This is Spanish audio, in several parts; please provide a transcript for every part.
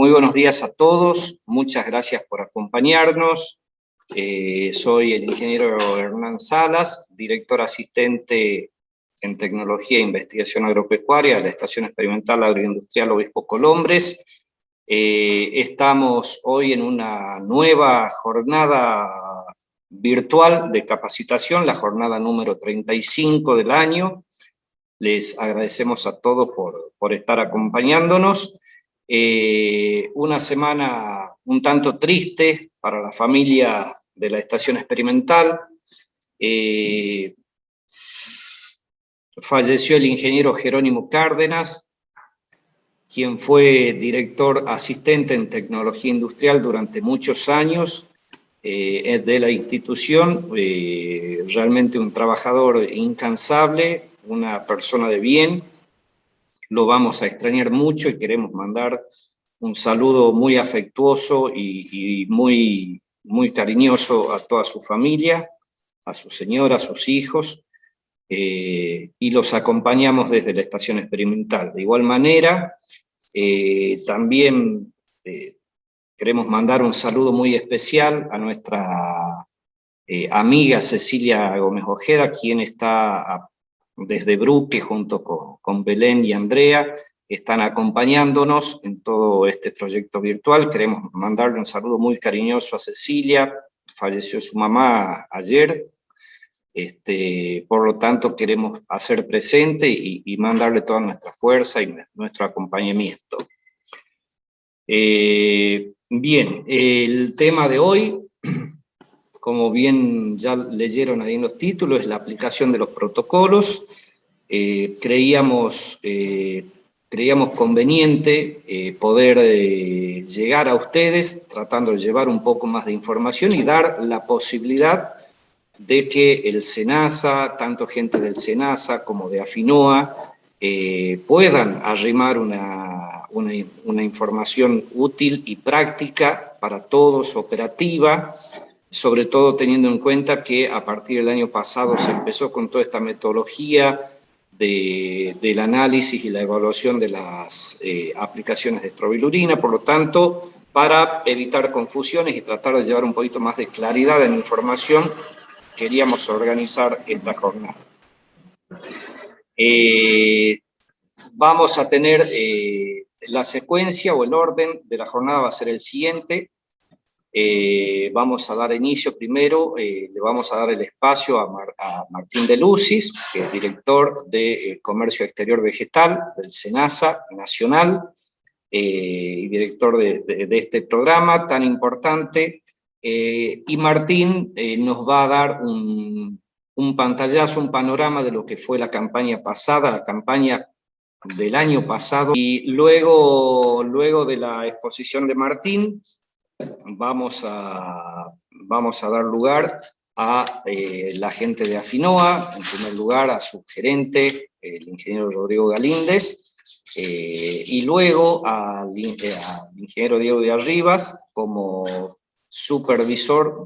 Muy buenos días a todos, muchas gracias por acompañarnos. Soy el ingeniero Hernán Salas, director asistente en Tecnología e Investigación Agropecuaria de la Estación Experimental Agroindustrial Obispo Colombres. Estamos hoy en una nueva jornada virtual de capacitación, la jornada número 35 del año. Les agradecemos a todos por estar acompañándonos. Una semana un tanto triste para la familia de la Estación Experimental. Falleció el ingeniero Jerónimo Cárdenas, quien fue director asistente en Tecnología Industrial durante muchos años de la institución, realmente un trabajador incansable, una persona de bien. Lo vamos a extrañar mucho y queremos mandar un saludo muy afectuoso y muy cariñoso a toda su familia, a su señora, a sus hijos, y los acompañamos desde la Estación Experimental. De igual manera, también queremos mandar un saludo muy especial a nuestra amiga Cecilia Gómez Ojeda, quien está desde Brooke, junto con Belén y Andrea, están acompañándonos en todo este proyecto virtual. Queremos mandarle un saludo muy cariñoso a Cecilia, falleció su mamá ayer, por lo tanto queremos hacer presente y mandarle toda nuestra fuerza y nuestro acompañamiento. Bien, el tema de hoy, como bien ya leyeron ahí en los títulos, es la aplicación de los protocolos. Creíamos conveniente poder llegar a ustedes tratando de llevar un poco más de información y dar la posibilidad de que el SENASA, tanto gente del SENASA como de Afinoa, puedan arrimar una información útil y práctica para todos, operativa, sobre todo teniendo en cuenta que a partir del año pasado se empezó con toda esta metodología del análisis y la evaluación de las aplicaciones de estrobilurina. Por lo tanto, para evitar confusiones y tratar de llevar un poquito más de claridad en la información, queríamos organizar esta jornada. Vamos a tener la secuencia o el orden de la jornada va a ser el siguiente. Vamos a dar inicio primero, le vamos a dar el espacio a Martín de Lucis, que es director de Comercio Exterior Vegetal del SENASA Nacional, y director de este programa tan importante. Y Martín nos va a dar un pantallazo, un panorama de lo que fue la campaña pasada, la campaña del año pasado, y luego de la exposición de Martín, vamos a dar lugar a la gente de Afinoa, en primer lugar a su gerente, el ingeniero Rodrigo Galíndez, y luego al ingeniero Diego de Arribas como supervisor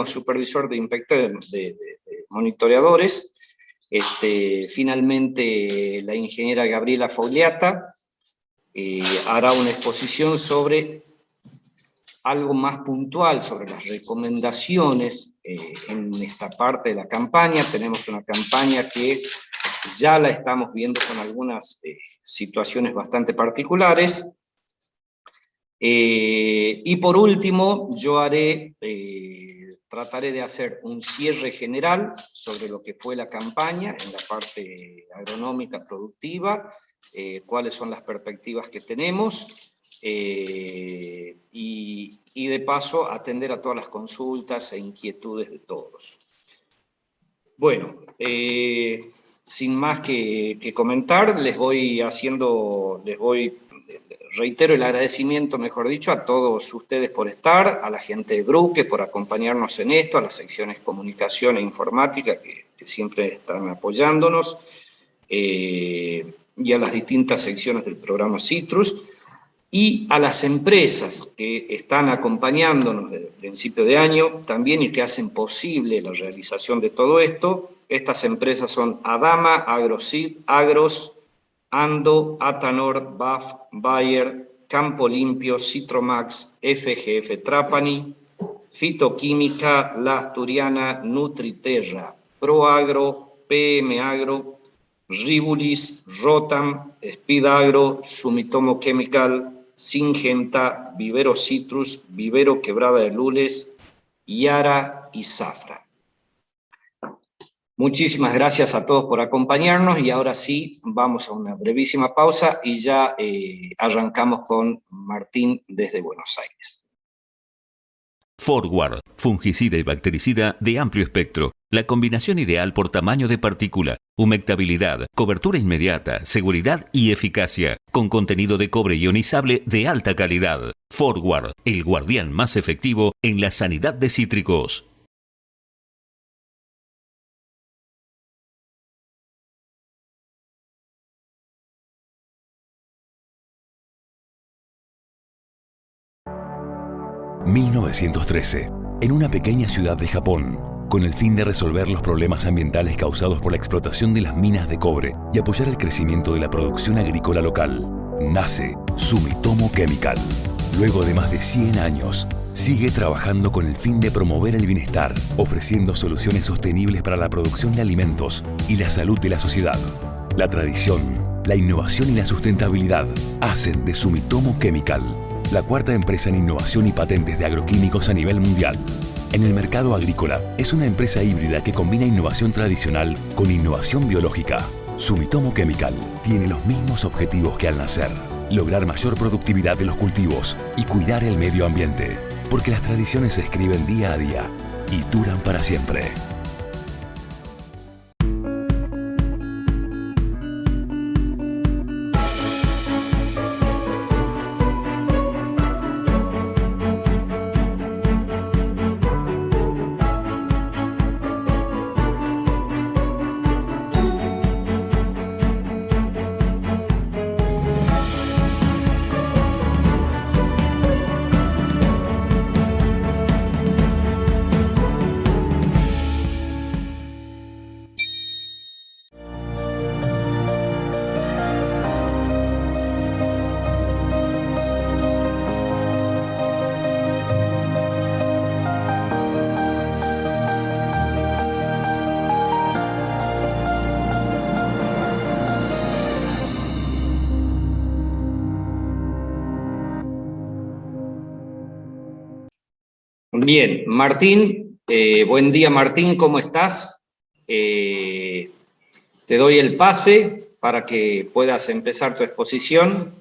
supervisor de inspectores, de monitoreadores. Finalmente la ingeniera Gabriela Fogliata hará una exposición sobre algo más puntual, sobre las recomendaciones en esta parte de la campaña. Tenemos una campaña que ya la estamos viendo con algunas situaciones bastante particulares. Y por último, yo trataré de hacer un cierre general sobre lo que fue la campaña en la parte agronómica productiva, cuáles son las perspectivas que tenemos, y de paso atender a todas las consultas e inquietudes de todos. Bueno, sin más que comentar, reitero el agradecimiento, mejor dicho, a todos ustedes por estar, a la gente de Brooke por acompañarnos en esto, a las secciones comunicación e informática que siempre están apoyándonos, y a las distintas secciones del programa Citrus, y a las empresas que están acompañándonos desde el principio de año también y que hacen posible la realización de todo esto. Estas empresas son Adama, Agroseed, Agros, Ando, Atanor, BAF, Bayer, Campo Limpio, Citromax, FGF Trapani, Fitoquímica, La Asturiana, Nutriterra, Proagro, PM Agro, Ribulis, Rotam, Speed Agro, Sumitomo Chemical, Syngenta, Vivero Citrus, Vivero Quebrada de Lules, Yara y Zafra. Muchísimas gracias a todos por acompañarnos y ahora sí vamos a una brevísima pausa y ya arrancamos con Martín desde Buenos Aires. Forward, fungicida y bactericida de amplio espectro. La combinación ideal por tamaño de partícula, humectabilidad, cobertura inmediata, seguridad y eficacia. Con contenido de cobre ionizable de alta calidad. Forward, el guardián más efectivo en la sanidad de cítricos. ...1913... en una pequeña ciudad de Japón, con el fin de resolver los problemas ambientales causados por la explotación de las minas de cobre y apoyar el crecimiento de la producción agrícola local, nace Sumitomo Chemical. Luego de más de 100 años, sigue trabajando con el fin de promover el bienestar, ofreciendo soluciones sostenibles para la producción de alimentos y la salud de la sociedad. La tradición, la innovación y la sustentabilidad hacen de Sumitomo Chemical la cuarta empresa en innovación y patentes de agroquímicos a nivel mundial. En el mercado agrícola, es una empresa híbrida que combina innovación tradicional con innovación biológica. Sumitomo Chemical tiene los mismos objetivos que al nacer: lograr mayor productividad de los cultivos y cuidar el medio ambiente, porque las tradiciones se escriben día a día y duran para siempre. Bien, Martín, buen día Martín, ¿cómo estás? Te doy el pase para que puedas empezar tu exposición.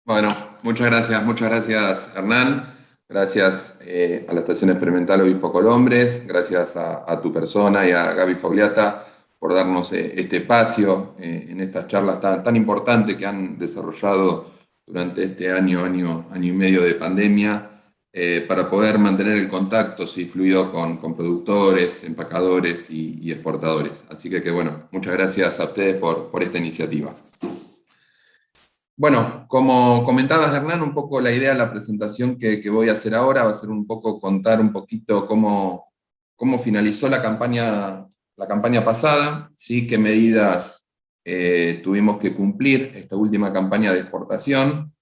Bueno, muchas gracias Hernán, gracias a la Estación Experimental Obispo Colombres, gracias a tu persona y a Gaby Fogliata por darnos este espacio en estas charlas tan importantes que han desarrollado durante este año y medio de pandemia, para poder mantener el contacto fluido con productores, empacadores y exportadores. Así que bueno, muchas gracias a ustedes por esta iniciativa. Bueno, como comentabas Hernán, un poco la idea de la presentación que voy a hacer ahora va a ser un poco contar un poquito cómo finalizó la campaña pasada, ¿sí? Qué medidas tuvimos que cumplir esta última campaña de exportación,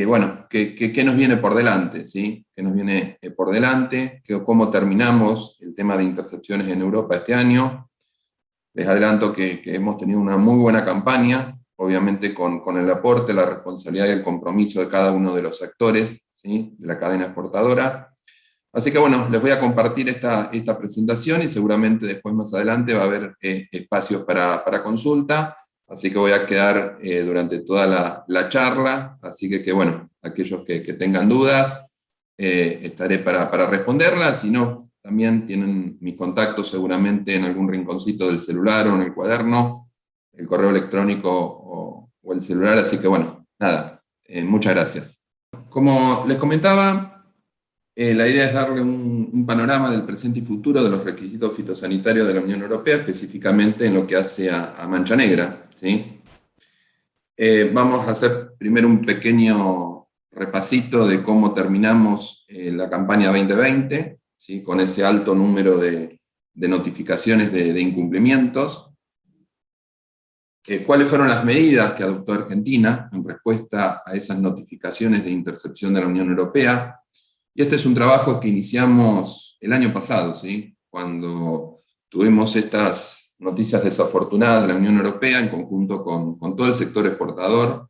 bueno, ¿qué nos viene por delante? ¿Sí? ¿Qué nos viene por delante? ¿Cómo terminamos el tema de intercepciones en Europa este año? Les adelanto que hemos tenido una muy buena campaña, obviamente con el aporte, la responsabilidad y el compromiso de cada uno de los actores, ¿sí? De la cadena exportadora. Así que bueno, les voy a compartir esta presentación y seguramente después más adelante va a haber espacios para consulta. Así que voy a quedar durante toda la charla, así que bueno, aquellos que tengan dudas, estaré para responderlas, si no, también tienen mis contactos seguramente en algún rinconcito del celular o en el cuaderno, el correo electrónico o el celular, así que bueno, nada, muchas gracias. Como les comentaba, la idea es darle un panorama del presente y futuro de los requisitos fitosanitarios de la Unión Europea, específicamente en lo que hace a mancha negra, ¿sí? Vamos a hacer primero un pequeño repasito de cómo terminamos la campaña 2020, ¿sí? Con ese alto número de notificaciones de incumplimientos. ¿Cuáles fueron las medidas que adoptó Argentina en respuesta a esas notificaciones de intercepción de la Unión Europea? Y este es un trabajo que iniciamos el año pasado, ¿sí? Cuando tuvimos estas noticias desafortunadas de la Unión Europea en conjunto con todo el sector exportador,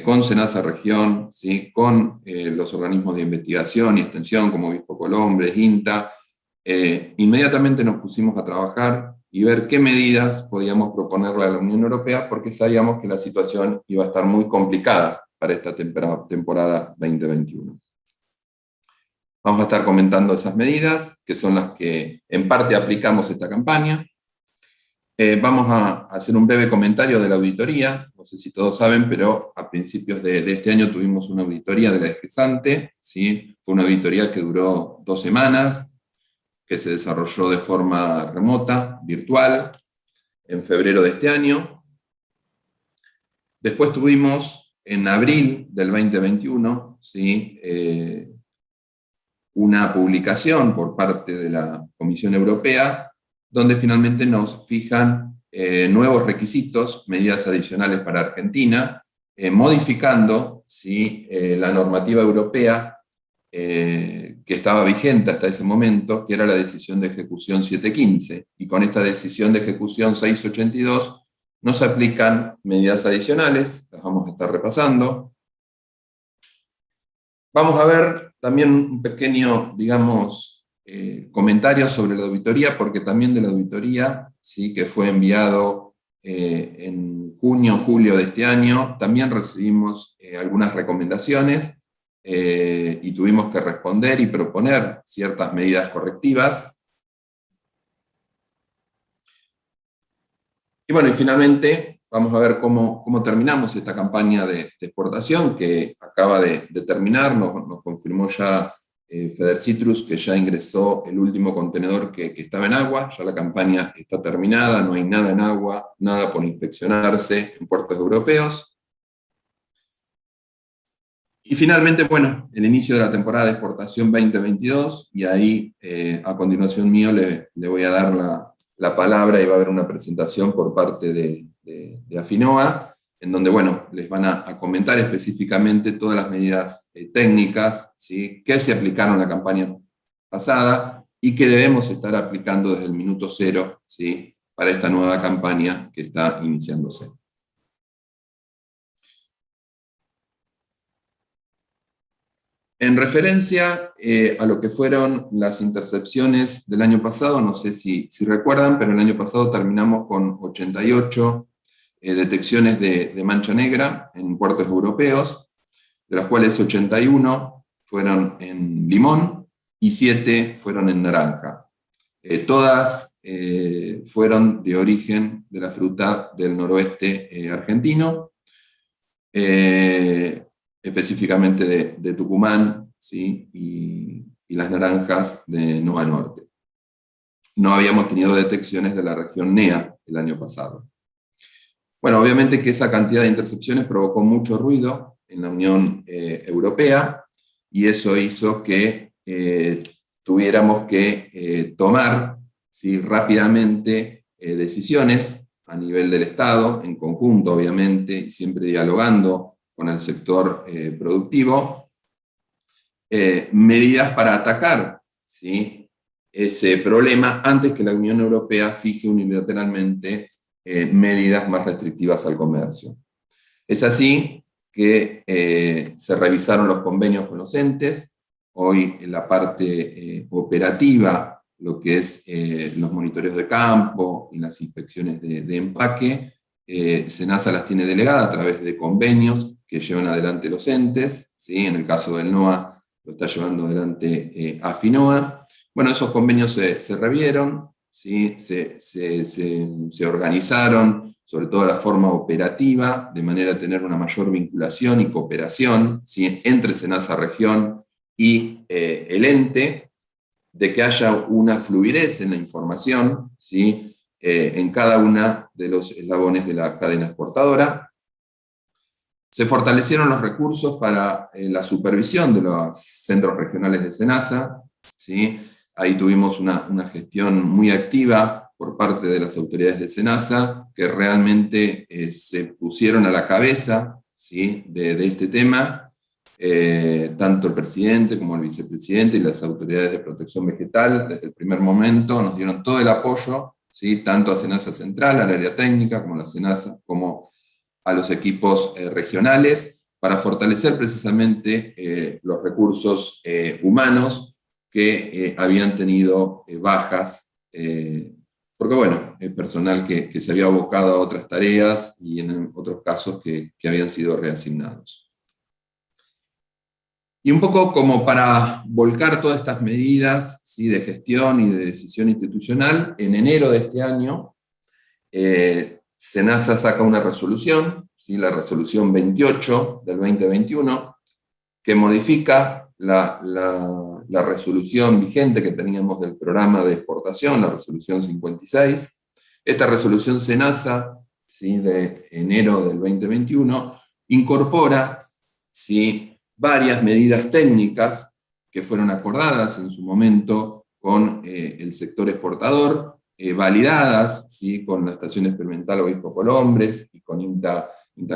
con SENASA Región, ¿sí? Con los organismos de investigación y extensión como Obispo Colombres, INTA. Inmediatamente nos pusimos a trabajar y ver qué medidas podíamos proponerle a la Unión Europea, porque sabíamos que la situación iba a estar muy complicada para esta temporada 2021. Vamos a estar comentando esas medidas, que son las que en parte aplicamos esta campaña. Vamos a hacer un breve comentario de la auditoría. No sé si todos saben, pero a principios de este año tuvimos una auditoría de la GESANTE, ¿sí? Fue una auditoría que duró 2 semanas, que se desarrolló de forma remota, virtual, en febrero de este año. Después tuvimos, en abril del 2021, ¿sí? Una publicación por parte de la Comisión Europea, donde finalmente nos fijan nuevos requisitos, medidas adicionales para Argentina, modificando, ¿sí? La normativa europea que estaba vigente hasta ese momento, que era la decisión de ejecución 715, y con esta decisión de ejecución 682 nos aplican medidas adicionales, las vamos a estar repasando. Vamos a ver también un pequeño, digamos, comentario sobre la auditoría, porque también de la auditoría, ¿sí? Que fue enviado en junio, julio de este año, también recibimos algunas recomendaciones, y tuvimos que responder y proponer ciertas medidas correctivas. Y bueno, y finalmente vamos a ver cómo terminamos esta campaña de exportación que acaba de terminar. Nos confirmó ya Federcitrus que ya ingresó el último contenedor que estaba en agua. Ya la campaña está terminada, no hay nada en agua, nada por inspeccionarse en puertos europeos. Y finalmente, bueno, el inicio de la temporada de exportación 2022, y ahí a continuación mío le voy a dar la palabra y va a haber una presentación por parte de Afinoa, en donde, bueno, les van a comentar específicamente todas las medidas técnicas, ¿sí? Que se aplicaron en la campaña pasada y que debemos estar aplicando desde el minuto cero, ¿sí? Para esta nueva campaña que está iniciándose. En referencia a lo que fueron las intercepciones del año pasado, no sé si recuerdan, pero el año pasado terminamos con 88 detecciones de mancha negra en puertos europeos, de las cuales 81 fueron en limón y 7 fueron en naranja. Todas fueron de origen de la fruta del noroeste argentino, específicamente de Tucumán, ¿sí? y las naranjas de Nova Norte. No habíamos tenido detecciones de la región NEA el año pasado. Bueno, obviamente que esa cantidad de intercepciones provocó mucho ruido en la Unión Europea, y eso hizo que tuviéramos que tomar, ¿sí? rápidamente decisiones a nivel del Estado, en conjunto obviamente, y siempre dialogando con el sector productivo, medidas para atacar, ¿sí? ese problema antes que la Unión Europea fije unilateralmente medidas más restrictivas al comercio. Es así que se revisaron los convenios con los entes. Hoy en la parte operativa, lo que es los monitoreos de campo y las inspecciones de empaque, SENASA las tiene delegadas a través de convenios que llevan adelante los entes, ¿sí? En el caso del NOA lo está llevando adelante Afinoa. Bueno, esos convenios se revieron, ¿sí? se organizaron, sobre todo de la forma operativa, de manera a tener una mayor vinculación y cooperación, ¿sí? entre SENASA Región y el ente, de que haya una fluidez en la información, ¿sí? En cada una de los eslabones de la cadena exportadora. Se fortalecieron los recursos para la supervisión de los centros regionales de SENASA, ¿sí? Ahí tuvimos una gestión muy activa por parte de las autoridades de SENASA, que realmente se pusieron a la cabeza, ¿sí?, de este tema, tanto el presidente como el vicepresidente y las autoridades de protección vegetal, desde el primer momento nos dieron todo el apoyo, ¿sí?, tanto a SENASA Central, al área técnica, como a la SENASA, como a los equipos regionales, para fortalecer precisamente los recursos humanos que habían tenido bajas, porque bueno, personal que se había abocado a otras tareas y en otros casos que habían sido reasignados. Y un poco como para volcar todas estas medidas, ¿sí?, de gestión y de decisión institucional, en enero de este año, SENASA saca una resolución, ¿sí?, la resolución 28 del 2021, que modifica la resolución vigente que teníamos del programa de exportación, la resolución 56. Esta resolución SENASA, ¿sí?, de enero del 2021, incorpora, ¿sí?, varias medidas técnicas que fueron acordadas en su momento con el sector exportador, validadas, ¿sí?, con la Estación Experimental Obispo Colombres y con INTA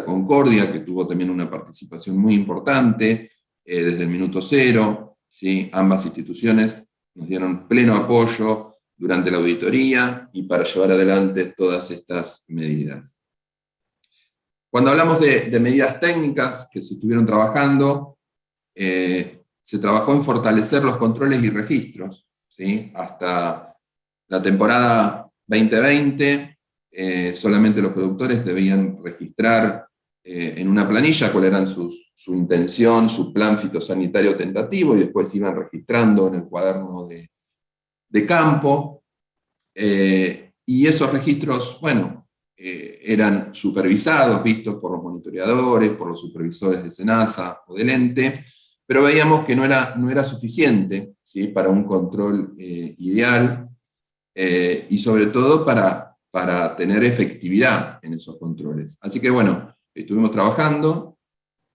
Concordia, que tuvo también una participación muy importante desde el minuto cero, ¿sí? Ambas instituciones nos dieron pleno apoyo durante la auditoría y para llevar adelante todas estas medidas. Cuando hablamos de medidas técnicas que se estuvieron trabajando, se trabajó en fortalecer los controles y registros, ¿sí? Hasta la temporada 2020, solamente los productores debían registrar en una planilla cuál era su intención, su plan fitosanitario tentativo, y después iban registrando en el cuaderno de campo, y esos registros, bueno, eran supervisados, vistos por los monitoreadores, por los supervisores de SENASA o del ente, pero veíamos que no era suficiente, ¿sí?, para un control ideal, y sobre todo para tener efectividad en esos controles. Así que bueno, estuvimos trabajando,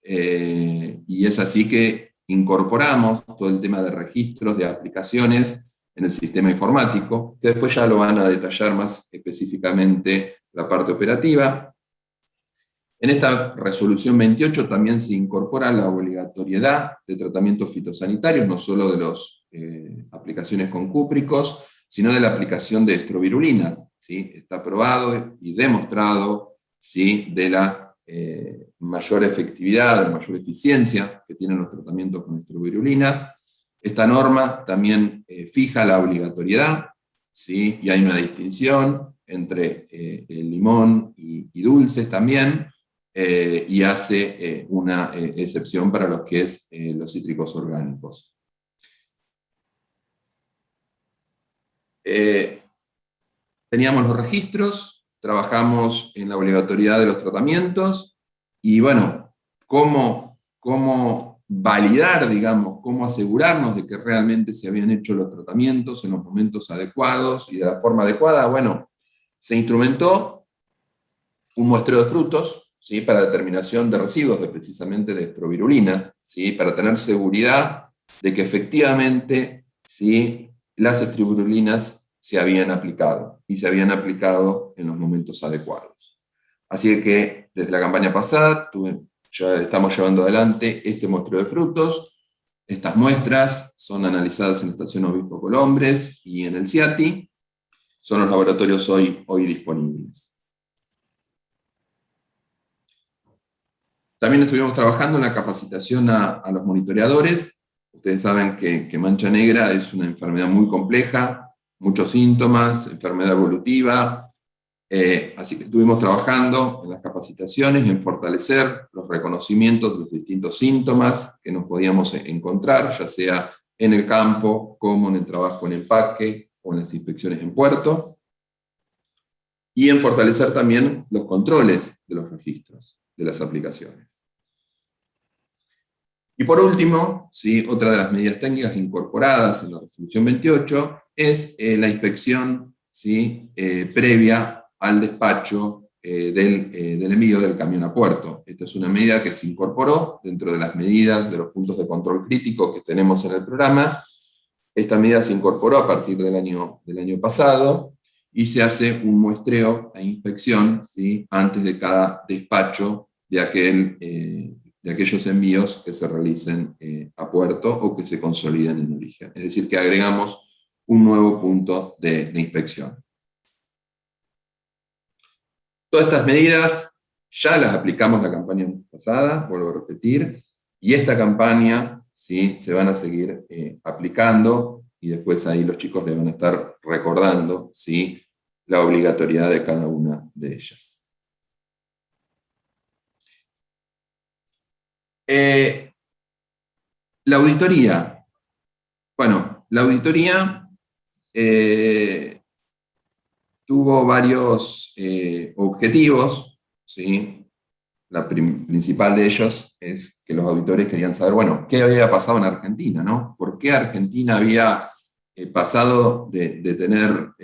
y es así que incorporamos todo el tema de registros de aplicaciones en el sistema informático, que después ya lo van a detallar más específicamente la parte operativa. En esta resolución 28 también se incorpora la obligatoriedad de tratamientos fitosanitarios, no solo de las aplicaciones con cúpricos, sino de la aplicación de estrovirulinas, ¿sí? Está probado y demostrado, ¿sí?, de la mayor efectividad, de la mayor eficiencia que tienen los tratamientos con estrovirulinas. Esta norma también fija la obligatoriedad, ¿sí?, y hay una distinción entre el limón y dulces también, y hace una excepción para lo que es los cítricos orgánicos. Teníamos los registros, trabajamos en la obligatoriedad de los tratamientos, y bueno, cómo validar, digamos, cómo asegurarnos de que realmente se habían hecho los tratamientos en los momentos adecuados y de la forma adecuada. Bueno, se instrumentó un muestreo de frutos, ¿sí?, para determinación de residuos, precisamente de estrovirulinas, ¿sí?, para tener seguridad de que efectivamente, ¿sí?, las estrovirulinas se habían aplicado, y se habían aplicado en los momentos adecuados. Así que desde la campaña pasada ya estamos llevando adelante este muestreo de frutos. Estas muestras son analizadas en la Estación Obispo Colombres y en el CIATI. Son los laboratorios hoy disponibles. También estuvimos trabajando en la capacitación a los monitoreadores. Ustedes saben que mancha negra es una enfermedad muy compleja, muchos síntomas, enfermedad evolutiva, así que estuvimos trabajando en las capacitaciones, en fortalecer los reconocimientos de los distintos síntomas que nos podíamos encontrar, ya sea en el campo, como en el trabajo en empaque, o en las inspecciones en puerto, y en fortalecer también los controles de los registros de las aplicaciones. Y por último, ¿sí?, otra de las medidas técnicas incorporadas en la resolución 28 es la inspección, ¿sí?, previa al despacho del envío del camión a puerto. Esta es una medida que se incorporó dentro de las medidas de los puntos de control crítico que tenemos en el programa. Esta medida se incorporó a partir del año pasado, y se hace un muestreo e inspección, ¿sí?, antes de cada despacho de aquellos envíos que se realicen a puerto o que se consoliden en origen. Es decir, que agregamos un nuevo punto de inspección. Todas estas medidas ya las aplicamos la campaña pasada, vuelvo a repetir, y esta campaña, ¿sí?, se van a seguir aplicando, y después ahí los chicos les van a estar recordando, ¿sí?, la obligatoriedad de cada una de ellas. La auditoría. Bueno, la auditoría tuvo varios objetivos, ¿sí? La principal de ellos es que los auditores querían saber, bueno, qué había pasado en Argentina, ¿no? ¿Por qué Argentina había pasado de tener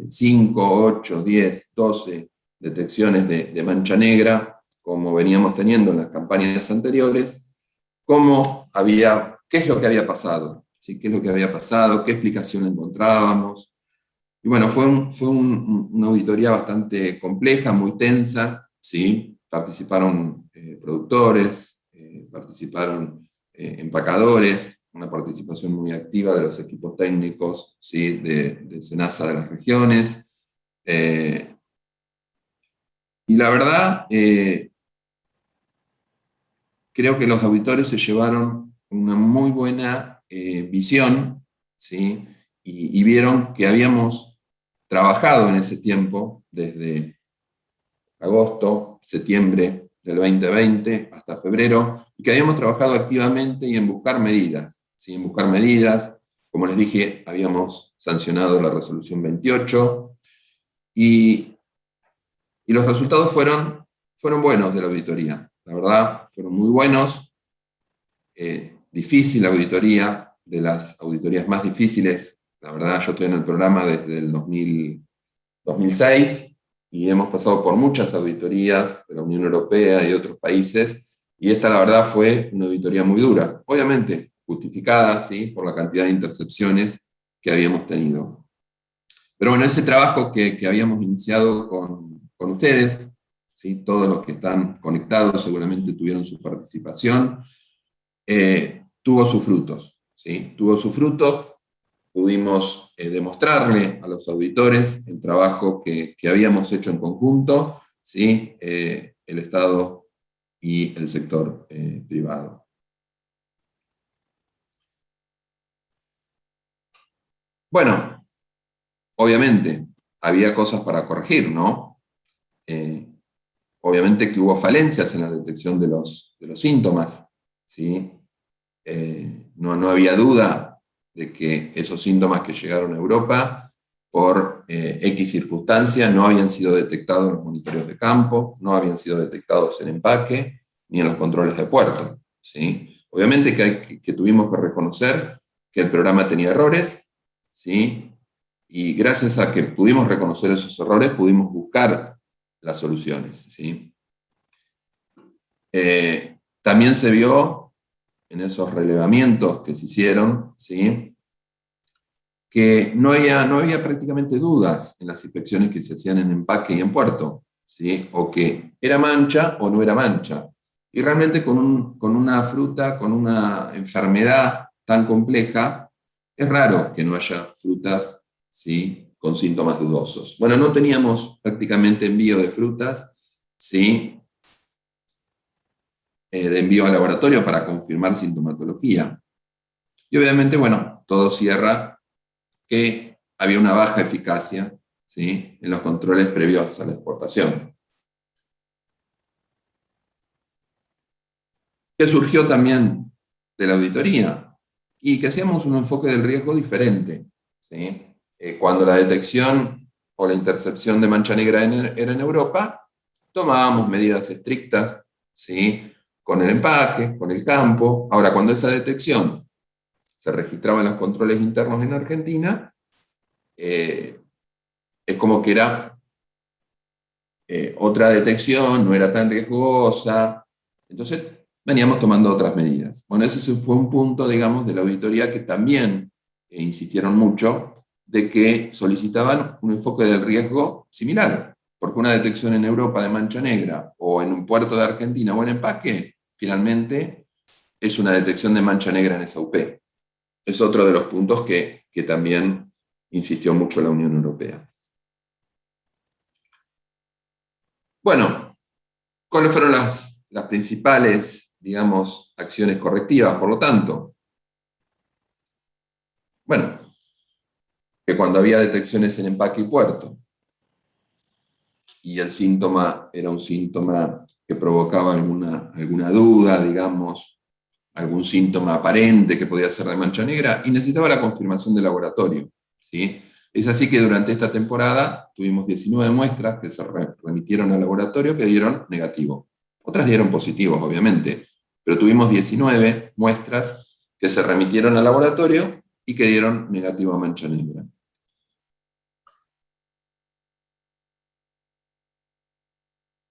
5, 8, 10, 12 detecciones de mancha negra, como veníamos teniendo en las campañas anteriores? ¿Qué es lo que había pasado? ¿Sí? ¿Qué es lo que había pasado? ¿Qué explicación encontrábamos? Y bueno, fue una auditoría bastante compleja, muy tensa, ¿sí? Participaron productores, participaron empacadores, una participación muy activa de los equipos técnicos, ¿sí?, de SENASA de las regiones. Y la verdad, creo que los auditores se llevaron una muy buena visión, ¿sí? Y vieron que habíamos trabajado en ese tiempo, desde agosto, septiembre del 2020 hasta febrero, y que habíamos trabajado activamente y en buscar medidas, ¿sí? En buscar medidas. Como les dije, habíamos sancionado la resolución 28, y los resultados fueron buenos de la auditoría. La verdad, fueron muy buenos. Difícil auditoría, de las auditorías más difíciles. La verdad, yo estoy en el programa desde el 2006 y hemos pasado por muchas auditorías de la Unión Europea y de otros países, y esta, la verdad, fue una auditoría muy dura. Obviamente, justificada, ¿sí?, por la cantidad de intercepciones que habíamos tenido. Pero bueno, ese trabajo que habíamos iniciado con ustedes, ¿sí?, todos los que están conectados seguramente tuvieron su participación, tuvo sus frutos, ¿sí? Tuvo sus frutos. Pudimos demostrarle a los auditores el trabajo que habíamos hecho en conjunto, ¿sí?, el Estado y el sector privado. Bueno, obviamente había cosas para corregir, ¿no? Obviamente que hubo falencias en la detección de los síntomas, ¿sí? No había duda de que esos síntomas que llegaron a Europa por X circunstancias no habían sido detectados en los monitoreos de campo, no habían sido detectados en empaque, ni en los controles de puerto, ¿sí? Obviamente que tuvimos que reconocer que el programa tenía errores, ¿sí? Y gracias a que pudimos reconocer esos errores, pudimos buscar las soluciones, ¿sí? También se vio en esos relevamientos que se hicieron, ¿sí?, que no había prácticamente dudas en las inspecciones que se hacían en empaque y en puerto, ¿sí?, o que era mancha o no era mancha. Y realmente con una fruta, con una enfermedad tan compleja, es raro que no haya frutas, ¿sí?, con síntomas dudosos. Bueno, no teníamos prácticamente envío de frutas, ¿sí?, de envío al laboratorio para confirmar sintomatología. Y obviamente, bueno, todo cierra que había una baja eficacia, ¿sí?, en los controles previos a la exportación. ¿Qué surgió también de la auditoría? Y que hacíamos un enfoque del riesgo diferente, ¿sí? Cuando la detección o la intercepción de mancha negra era en Europa, tomábamos medidas estrictas, ¿sí?, con el empaque, con el campo. Ahora, cuando esa detección se registraba en los controles internos en Argentina, es como que era otra detección, no era tan riesgosa. Entonces, veníamos tomando otras medidas. Bueno, ese fue un punto, digamos, de la auditoría que también insistieron mucho de que solicitaban un enfoque del riesgo similar, porque una detección en Europa de mancha negra o en un puerto de Argentina o en empaque, finalmente es una detección de mancha negra en esa UP. Es otro de los puntos que también insistió mucho la Unión Europea. Bueno, ¿cuáles fueron las principales, digamos, acciones correctivas, por lo tanto? Bueno, que cuando había detecciones en empaque y puerto, y el síntoma era un síntoma que provocaba alguna duda, digamos, algún síntoma aparente que podía ser de mancha negra, y necesitaba la confirmación del laboratorio, ¿sí? Es así que durante esta temporada tuvimos 19 muestras que se remitieron al laboratorio que dieron negativo. Otras dieron positivos, obviamente, pero tuvimos 19 muestras que se remitieron al laboratorio y que dieron negativo a mancha negra.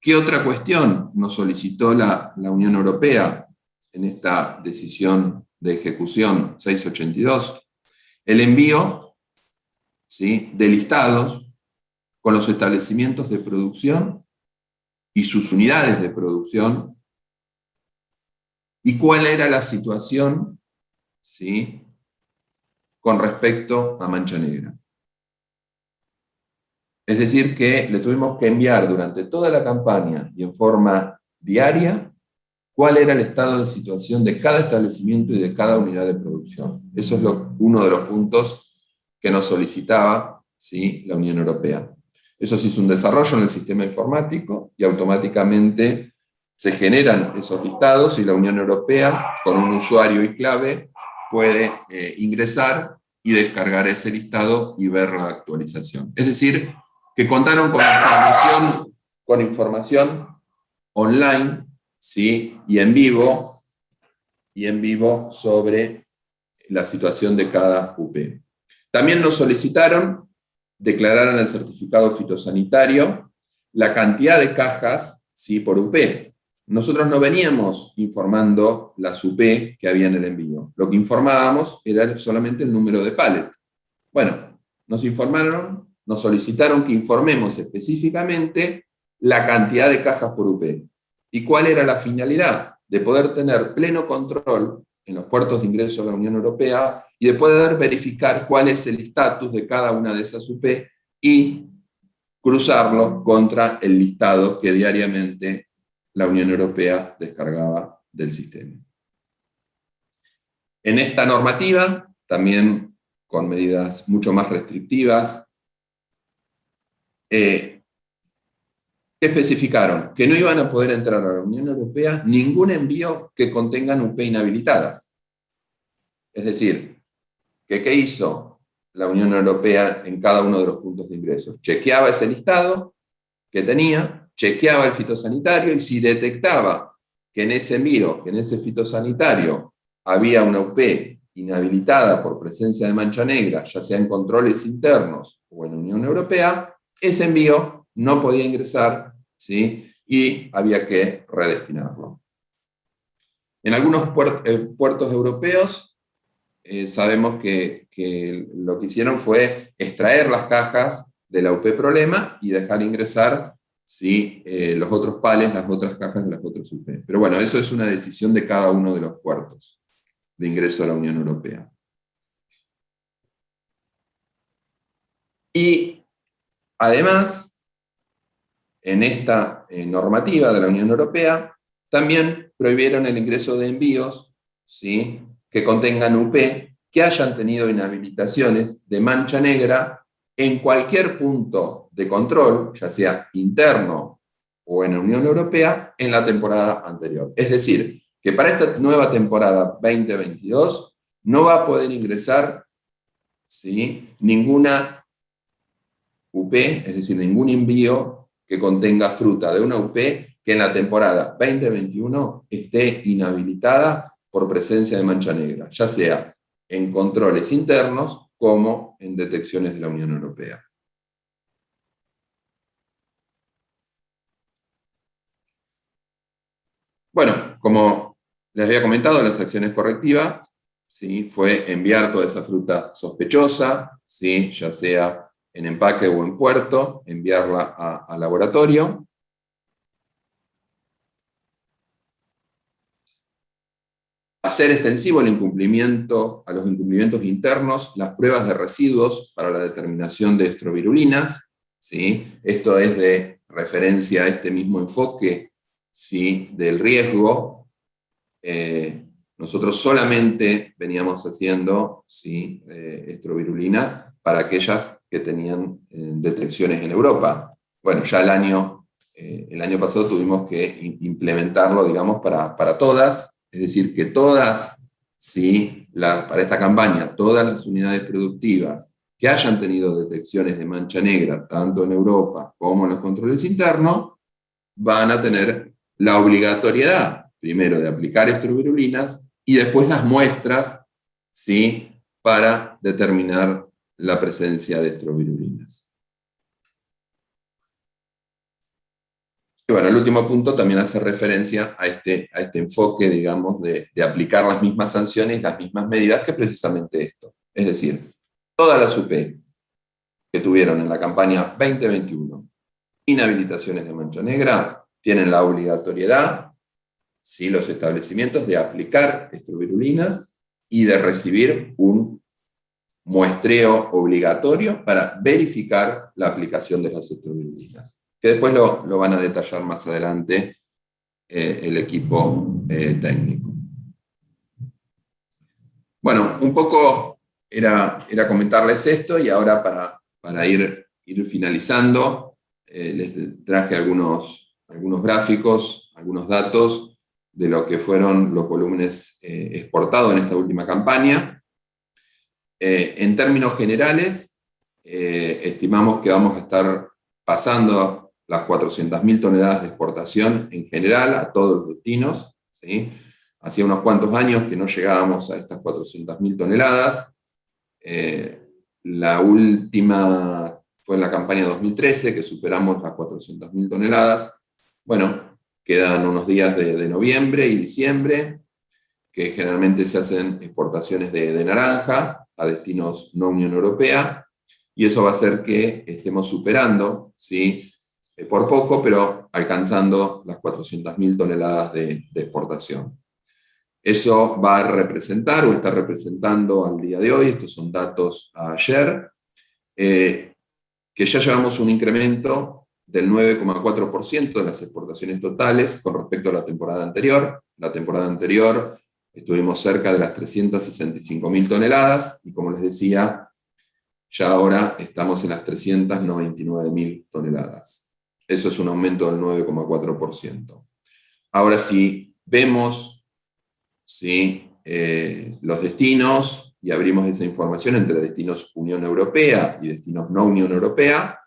¿Qué otra cuestión nos solicitó la Unión Europea en esta decisión de ejecución 682? El envío, ¿sí?, de listados con los establecimientos de producción y sus unidades de producción, y cuál era la situación, ¿sí?, con respecto a mancha negra. Es decir, que le tuvimos que enviar durante toda la campaña y en forma diaria cuál era el estado de situación de cada establecimiento y de cada unidad de producción. Eso es uno de los puntos que nos solicitaba, ¿sí?, la Unión Europea. Eso se hizo un desarrollo en el sistema informático y automáticamente se generan esos listados y la Unión Europea, con un usuario y clave, puede ingresar y descargar ese listado y ver la actualización. Es decir, que contaron con información online, ¿sí?, y en vivo sobre la situación de cada UP. También nos solicitaron declarar en el certificado fitosanitario la cantidad de cajas, ¿sí?, por UP. Nosotros no veníamos informando las UP que había en el envío. Lo que informábamos era solamente el número de pallet. Bueno, nos solicitaron que informemos específicamente la cantidad de cajas por UP. ¿Y cuál era la finalidad? De poder tener pleno control en los puertos de ingreso a la Unión Europea y de poder verificar cuál es el estatus de cada una de esas UP y cruzarlo contra el listado que diariamente la Unión Europea descargaba del sistema. En esta normativa, también con medidas mucho más restrictivas, especificaron que no iban a poder entrar a la Unión Europea ningún envío que contengan UP inhabilitadas. Es decir, que ¿qué hizo la Unión Europea en cada uno de los puntos de ingreso? Chequeaba ese listado que tenía, chequeaba el fitosanitario, y si detectaba que en ese envío, que en ese fitosanitario había una UP inhabilitada por presencia de mancha negra, ya sea en controles internos o en la Unión Europea, ese envío no podía ingresar, ¿sí?, y había que redestinarlo. En algunos puertos europeos sabemos que lo que hicieron fue extraer las cajas de la UP problema y dejar ingresar, ¿sí?, los otros pallets, las otras cajas de las otras UP. Pero bueno, eso es una decisión de cada uno de los puertos de ingreso a la Unión Europea. Y además, en esta normativa de la Unión Europea, también prohibieron el ingreso de envíos, ¿sí?, que contengan UP que hayan tenido inhabilitaciones de mancha negra en cualquier punto de control, ya sea interno o en la Unión Europea, en la temporada anterior. Es decir, que para esta nueva temporada 2022 no va a poder ingresar, ¿sí?, ninguna UP, es decir, ningún envío que contenga fruta de una UP que en la temporada 2021 esté inhabilitada por presencia de mancha negra, ya sea en controles internos como en detecciones de la Unión Europea. Bueno, como les había comentado, las acciones correctivas ¿sí? Fue enviar toda esa fruta sospechosa, ¿sí? Ya sea en empaque o en puerto, enviarla al laboratorio. Hacer extensivo el incumplimiento a los incumplimientos internos, las pruebas de residuos para la determinación de estrovirulinas, ¿sí? Esto es de referencia a este mismo enfoque, ¿sí? Del riesgo. Nosotros solamente veníamos haciendo, ¿sí? Estrovirulinas para aquellas que tenían detecciones en Europa. Bueno, ya el año pasado tuvimos que implementarlo, digamos, para todas. Es decir, que todas, ¿sí? Para esta campaña, todas las unidades productivas que hayan tenido detecciones de mancha negra, tanto en Europa como en los controles internos, van a tener la obligatoriedad, primero, de aplicar estrovirulinas y después las muestras, ¿sí? Para determinar la presencia de estrovirulinas. Y bueno, el último punto también hace referencia a este enfoque, digamos, de aplicar las mismas sanciones, las mismas medidas, que precisamente esto. Es decir, todas las UP que tuvieron en la campaña 2021 inhabilitaciones de mancha negra tienen la obligatoriedad, ¿sí? Los establecimientos, de aplicar estrovirulinas y de recibir un muestreo obligatorio para verificar la aplicación de las estrovirulinas, que después lo van a detallar más adelante el equipo técnico. Bueno, un poco era comentarles esto, y ahora para ir finalizando, les traje algunos gráficos, algunos datos de lo que fueron los volúmenes exportados en esta última campaña. En términos generales, estimamos que vamos a estar pasando las 400.000 toneladas de exportación en general a todos los destinos, ¿sí? Hacía unos cuantos años que no llegábamos a estas 400.000 toneladas. La última fue en la campaña 2013, que superamos las 400.000 toneladas. Bueno, quedan unos días de noviembre y diciembre, que generalmente se hacen exportaciones de naranja a destinos no Unión Europea, y eso va a hacer que estemos superando, ¿sí? Por poco, pero alcanzando las 400.000 toneladas de exportación. Eso va a representar, o está representando al día de hoy, estos son datos a ayer, que ya llevamos un incremento del 9,4% de las exportaciones totales con respecto a la temporada anterior. La temporada anterior estuvimos cerca de las 365.000 toneladas, y como les decía, ya ahora estamos en las 399.000 toneladas. Eso es un aumento del 9,4%. Ahora, si vemos, ¿sí? Los destinos, y abrimos esa información entre destinos Unión Europea y destinos no Unión Europea,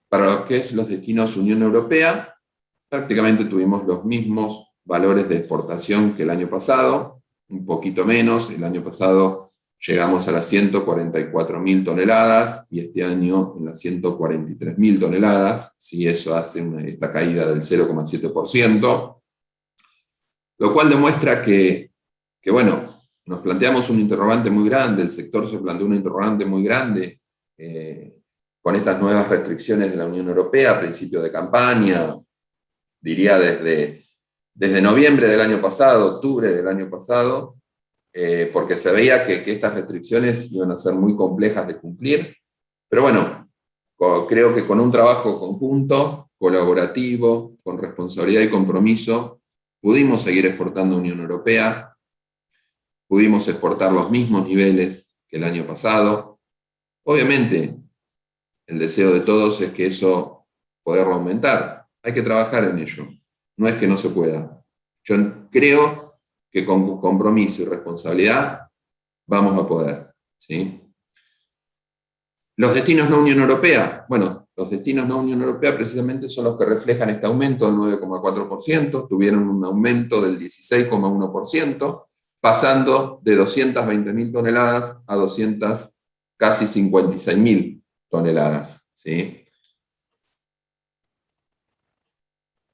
para lo que es los destinos Unión Europea, prácticamente tuvimos los mismos valores de exportación que el año pasado, un poquito menos. El año pasado llegamos a las 144.000 toneladas, y este año en las 143.000 toneladas, si eso hace esta caída del 0,7%, lo cual demuestra que, bueno, nos planteamos un interrogante muy grande, el sector se planteó un interrogante muy grande con estas nuevas restricciones de la Unión Europea a principio de campaña, diría desde noviembre del año pasado, octubre del año pasado, porque se veía que estas restricciones iban a ser muy complejas de cumplir. Pero bueno, creo que con un trabajo conjunto, colaborativo, con responsabilidad y compromiso, pudimos seguir exportando a Unión Europea, pudimos exportar los mismos niveles que el año pasado. Obviamente, el deseo de todos es que eso poderlo aumentar. Hay que trabajar en ello. No es que no se pueda. Yo creo que con compromiso y responsabilidad vamos a poder, ¿sí? Los destinos no Unión Europea, bueno, los destinos no Unión Europea precisamente son los que reflejan este aumento del 9,4%, tuvieron un aumento del 16,1%, pasando de 220.000 toneladas a casi 56.000 toneladas, ¿sí?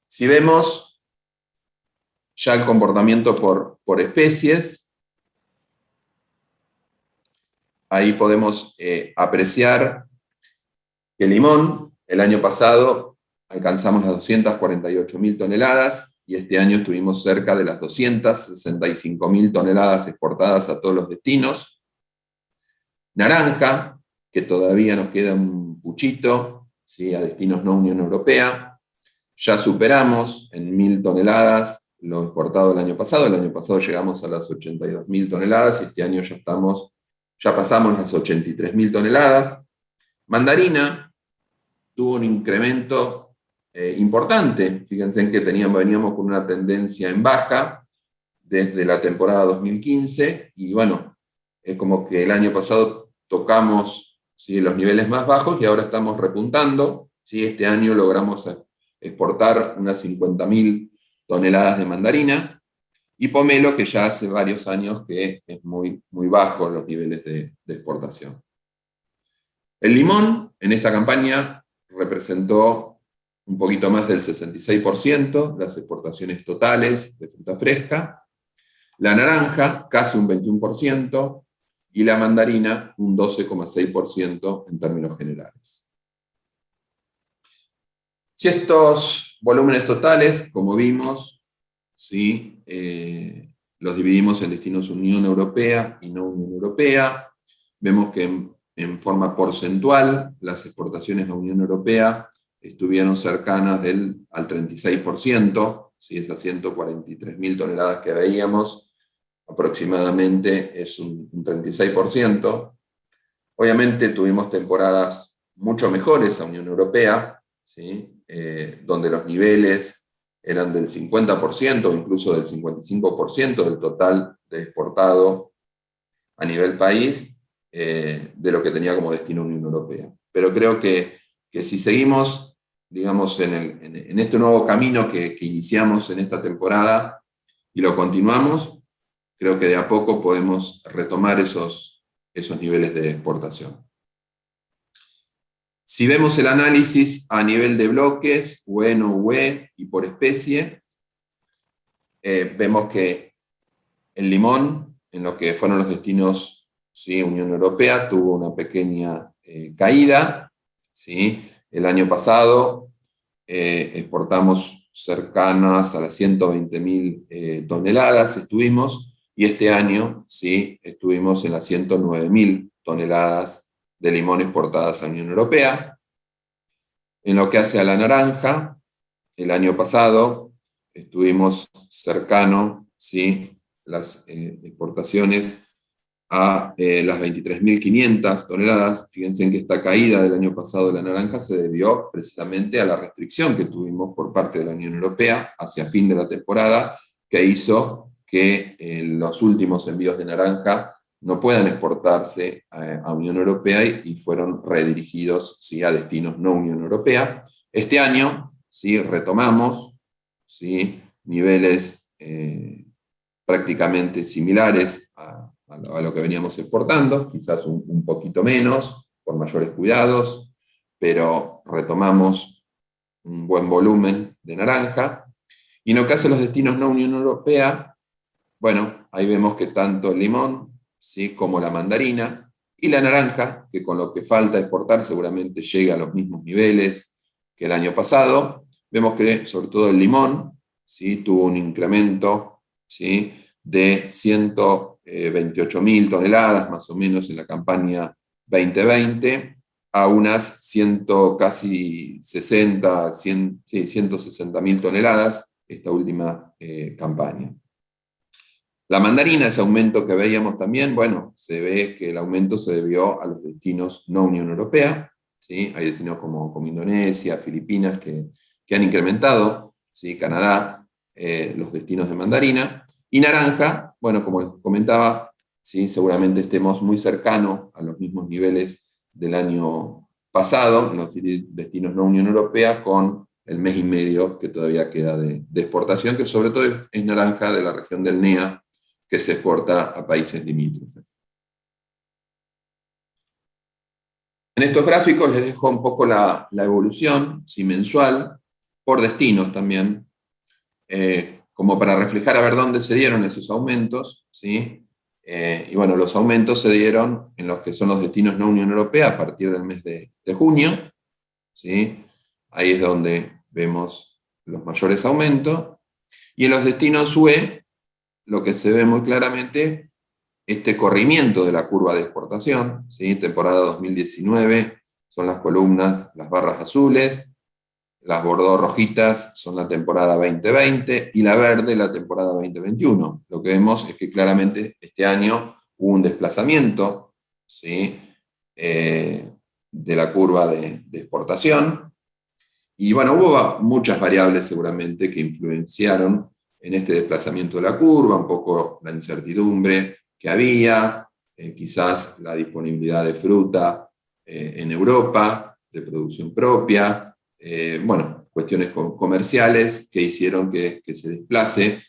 Si vemos ya el comportamiento por especies, ahí podemos apreciar que el limón, el año pasado alcanzamos las 248.000 toneladas, y este año estuvimos cerca de las 265.000 toneladas exportadas a todos los destinos. Naranja, que todavía nos queda un puchito, ¿sí?, a destinos no Unión Europea. Ya superamos en 1.000 toneladas lo exportado el año pasado. El año pasado llegamos a las 82.000 toneladas, y este año ya pasamos las 83.000 toneladas. Mandarina tuvo un incremento importante. Fíjense en que veníamos con una tendencia en baja desde la temporada 2015, y bueno, es como que el año pasado tocamos, ¿sí?, los niveles más bajos, y ahora estamos repuntando, ¿sí? Este año logramos exportar unas 50.000 toneladas de mandarina, y pomelo, que ya hace varios años que es muy, muy bajo los niveles de exportación. El limón en esta campaña representó un poquito más del 66% las exportaciones totales de fruta fresca, la naranja casi un 21%, y la mandarina un 12,6% en términos generales. Si estos volúmenes totales, como vimos, ¿sí?, los dividimos en destinos Unión Europea y no Unión Europea, vemos que en forma porcentual las exportaciones a Unión Europea estuvieron cercanas al 36%, ¿sí?, esas 143.000 toneladas que veíamos, aproximadamente es un 36%. Obviamente tuvimos temporadas mucho mejores a Unión Europea, ¿sí?, donde los niveles eran del 50% o incluso del 55% del total de exportado a nivel país, de lo que tenía como destino Unión Europea. Pero creo que si seguimos, digamos, en este nuevo camino que iniciamos en esta temporada y lo continuamos, creo que de a poco podemos retomar esos niveles de exportación. Si vemos el análisis a nivel de bloques, UE, no UE y por especie, vemos que el limón, en lo que fueron los destinos, ¿sí?, Unión Europea, tuvo una pequeña caída, ¿sí? El año pasado exportamos cercanas a las 120.000 toneladas, y este año, ¿sí?, estuvimos en las 109.000 toneladas de limón exportadas a la Unión Europea. En lo que hace a la naranja, el año pasado estuvimos cercanos, ¿sí?, las exportaciones a las 23.500 toneladas. Fíjense en que esta caída del año pasado de la naranja se debió precisamente a la restricción que tuvimos por parte de la Unión Europea hacia fin de la temporada, que hizo que los últimos envíos de naranja no puedan exportarse a Unión Europea, y fueron redirigidos, ¿sí?, a destinos no Unión Europea. Este año, ¿sí?, retomamos, ¿sí?, niveles prácticamente similares a lo que veníamos exportando, quizás un poquito menos, por mayores cuidados, pero retomamos un buen volumen de naranja. Y en lo que hace a los destinos no Unión Europea, bueno, ahí vemos que tanto el limón, ¿sí?, como la mandarina y la naranja, que con lo que falta exportar seguramente llega a los mismos niveles que el año pasado, vemos que sobre todo el limón, ¿sí?, tuvo un incremento, ¿sí?, de 128.000 toneladas más o menos en la campaña 2020, a unas casi 160.000 toneladas esta última campaña. La mandarina, ese aumento que veíamos también, bueno, se ve que el aumento se debió a los destinos no Unión Europea, ¿sí? Hay destinos como Indonesia, Filipinas, que han incrementado, ¿sí?, Canadá, los destinos de mandarina. Y naranja, bueno, como les comentaba, ¿sí?, seguramente estemos muy cercanos a los mismos niveles del año pasado, en los destinos no Unión Europea, con el mes y medio que todavía queda de exportación, que sobre todo es naranja de la región del NEA, que se exporta a países limítrofes. En estos gráficos les dejo un poco la evolución, sí, mensual, por destinos también, como para reflejar a ver dónde se dieron esos aumentos, ¿sí? Y bueno, los aumentos se dieron en los que son los destinos no Unión Europea a partir del mes de junio, ¿sí? Ahí es donde vemos los mayores aumentos. Y en los destinos UE, lo que se ve muy claramente, este corrimiento de la curva de exportación, ¿sí? Temporada 2019 son las columnas, las barras azules, las bordó rojitas son la temporada 2020 y la verde la temporada 2021. Lo que vemos es que claramente este año hubo un desplazamiento, ¿sí? De la curva de exportación. Y bueno, hubo muchas variables seguramente que influenciaron en este desplazamiento de la curva, un poco la incertidumbre que había, quizás la disponibilidad de fruta en Europa, de producción propia, bueno, cuestiones comerciales que hicieron que se desplace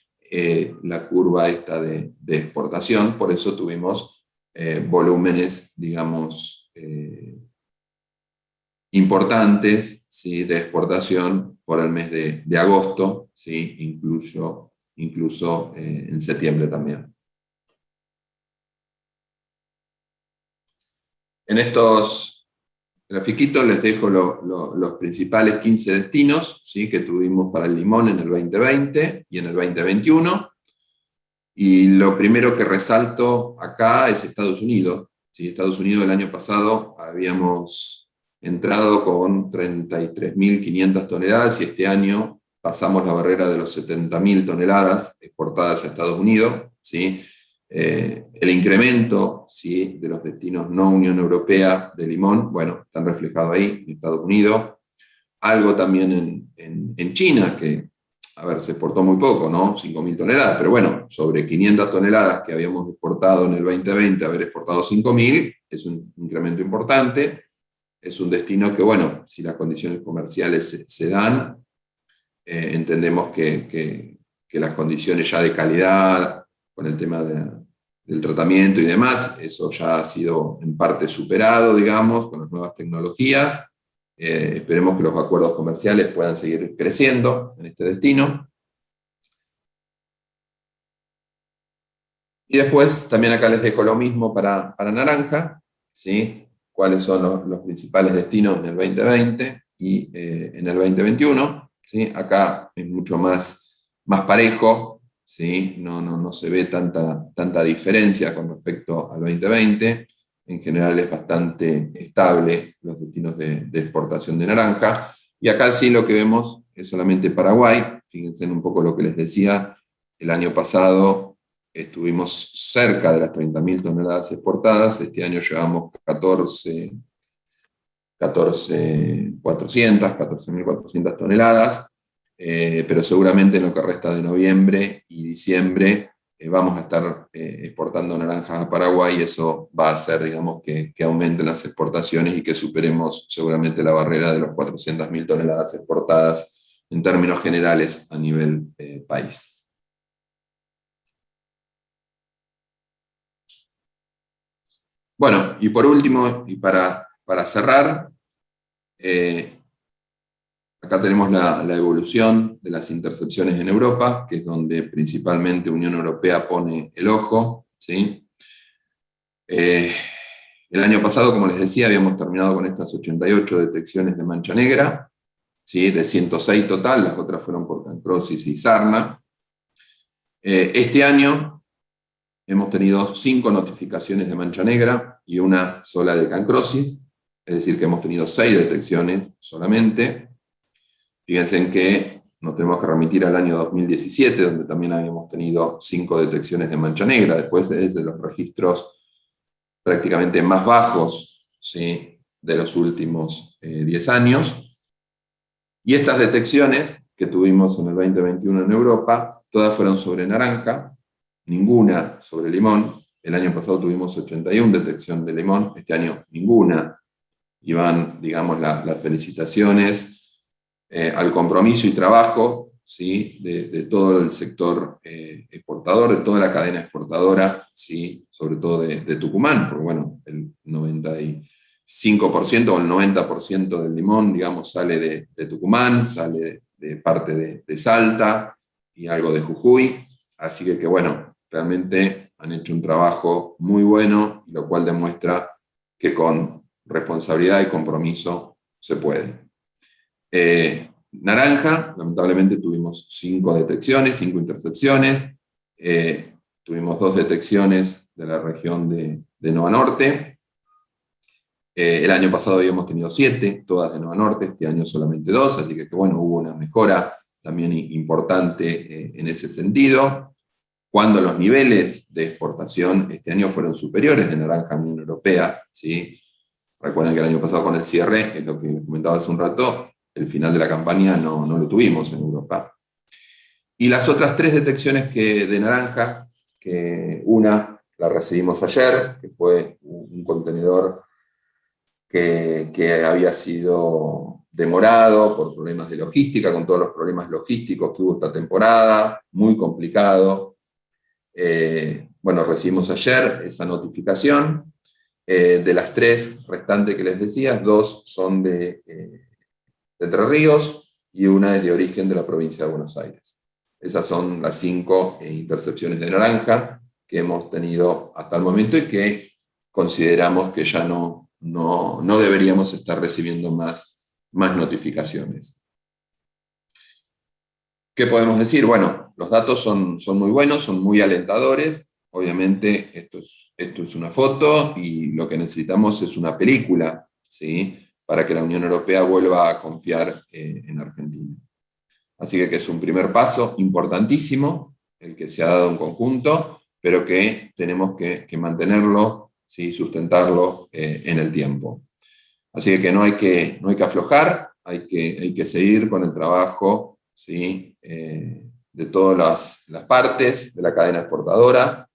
la curva esta de exportación. Por eso tuvimos volúmenes, digamos, importantes, ¿sí? De exportación por el mes de agosto, ¿sí? Incluso en septiembre también. En estos grafiquitos les dejo los principales 15 destinos, ¿sí? Que tuvimos para el limón en el 2020 y en el 2021. Y lo primero que resalto acá es Estados Unidos. ¿Sí? Estados Unidos el año pasado habíamos entrado con 33.500 toneladas y este año pasamos la barrera de los 70.000 toneladas exportadas a Estados Unidos, ¿sí? El incremento, ¿sí? De los destinos no Unión Europea de limón, bueno, están reflejados ahí en Estados Unidos. Algo también en China, que, a ver, se exportó muy poco, ¿no? 5.000 toneladas, pero bueno, sobre 500 toneladas que habíamos exportado en el 2020, haber exportado 5.000, es un incremento importante. Es un destino que, bueno, si las condiciones comerciales se dan, entendemos que las condiciones ya de calidad, con el tema del tratamiento y demás, eso ya ha sido en parte superado, digamos, con las nuevas tecnologías. Esperemos que los acuerdos comerciales puedan seguir creciendo en este destino. Y después, también acá les dejo lo mismo para naranja, ¿sí? Cuáles son los principales destinos en el 2020 y en el 2021. ¿Sí? Acá es mucho más parejo, ¿sí? No se ve tanta diferencia con respecto al 2020. En general es bastante estable los destinos de exportación de naranja. Y acá sí lo que vemos es solamente Paraguay. Fíjense en un poco lo que les decía, el año pasado estuvimos cerca de las 30.000 toneladas exportadas, este año llevamos 14.400 toneladas, pero seguramente en lo que resta de noviembre y diciembre vamos a estar exportando naranjas a Paraguay y eso va a hacer, digamos, que aumenten las exportaciones y que superemos seguramente la barrera de las 400.000 toneladas exportadas en términos generales a nivel país. Bueno, y por último, y para cerrar, acá tenemos la evolución de las intercepciones en Europa, que es donde principalmente Unión Europea pone el ojo, ¿sí? El año pasado, como les decía, habíamos terminado con estas 88 detecciones de mancha negra, ¿sí? De 106 total, las otras fueron por cancrosis y sarna. Este año hemos tenido 5 notificaciones de mancha negra y una sola de cancrosis, es decir, que hemos tenido 6 detecciones solamente. Fíjense en que nos tenemos que remitir al año 2017, donde también habíamos tenido 5 detecciones de mancha negra, después es de los registros prácticamente más bajos, ¿sí? De los últimos 10 años. Y estas detecciones que tuvimos en el 2021 en Europa, todas fueron sobre naranja, ninguna sobre limón. El año pasado tuvimos 81 detecciones de limón, este año ninguna. Y van, digamos, las felicitaciones al compromiso y trabajo, ¿sí? de todo el sector exportador, de toda la cadena exportadora, ¿sí? Sobre todo de Tucumán, porque bueno, el 95% o el 90% del limón, digamos, sale de Tucumán, sale de parte de Salta y algo de Jujuy. Así que bueno, realmente han hecho un trabajo muy bueno, lo cual demuestra que con responsabilidad y compromiso se puede. Naranja, lamentablemente tuvimos 5 detecciones, 5 intercepciones, tuvimos 2 detecciones de la región de Nova Norte. El año pasado habíamos tenido 7, todas de Nova Norte, este año solamente 2, así que bueno, hubo una mejora también importante en ese sentido. Cuando los niveles de exportación este año fueron superiores de naranja a la Unión Europea, ¿sí? Recuerden que el año pasado con el cierre, es lo que comentaba hace un rato, el final de la campaña no lo tuvimos en Europa. Y las otras 3 detecciones de naranja, que una la recibimos ayer, que fue un contenedor que había sido demorado por problemas de logística, con todos los problemas logísticos que hubo esta temporada, muy complicado. Bueno, recibimos ayer esa notificación. De las 3 restantes que les decía, 2 son de Entre Ríos y una es de origen de la provincia de Buenos Aires. Esas son las 5 intercepciones de naranja que hemos tenido hasta el momento y que consideramos que ya no deberíamos estar recibiendo más notificaciones. ¿Qué podemos decir? Bueno, los datos son muy buenos, son muy alentadores. Obviamente esto es una foto y lo que necesitamos es una película, ¿sí? Para que la Unión Europea vuelva a confiar en Argentina. Así que es un primer paso importantísimo, el que se ha dado en conjunto, pero que tenemos que mantenerlo, ¿sí? Sustentarlo en el tiempo. Así que no hay que aflojar, hay que seguir con el trabajo, ¿sí? De todas las partes de la cadena exportadora,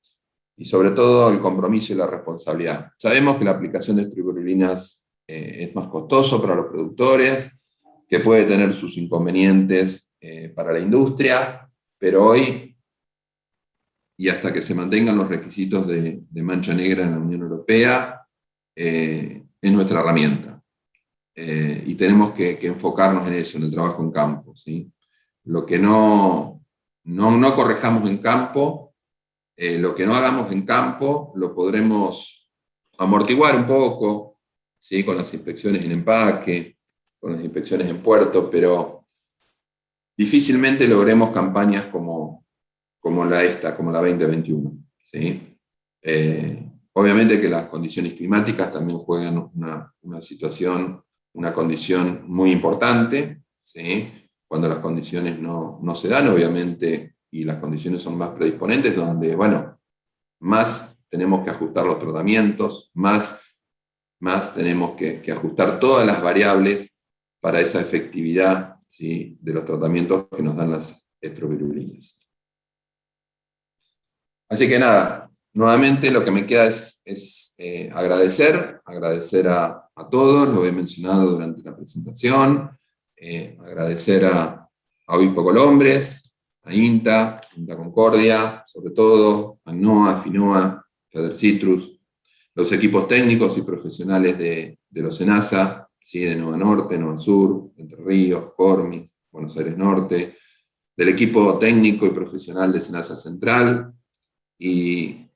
y sobre todo el compromiso y la responsabilidad. Sabemos que la aplicación de estribirulinas es más costoso para los productores, que puede tener sus inconvenientes para la industria, pero hoy, y hasta que se mantengan los requisitos de mancha negra en la Unión Europea, es nuestra herramienta. Y tenemos que enfocarnos en eso, en el trabajo en campo, ¿sí? Lo que no corrijamos en campo, lo que no hagamos en campo, lo podremos amortiguar un poco, ¿sí? Con las inspecciones en empaque, con las inspecciones en puerto, pero difícilmente logremos campañas como la 2021, ¿sí? Obviamente que las condiciones climáticas también juegan una condición muy importante, ¿sí? Cuando las condiciones no se dan, obviamente, y las condiciones son más predisponentes, donde, bueno, más tenemos que ajustar los tratamientos, más tenemos que ajustar todas las variables para esa efectividad, ¿sí? De los tratamientos que nos dan las estrobirulinas. Así que nada, nuevamente lo que me queda es agradecer a todos, lo he mencionado durante la presentación, agradecer a Obispo Colombres, a INTA Concordia, sobre todo, a NOA, FINOA, Feder Citrus, los equipos técnicos y profesionales de los SENASA, ¿sí? De Nova Norte, Nova Sur, Entre Ríos, Cormis, Buenos Aires Norte, del equipo técnico y profesional de SENASA Central, y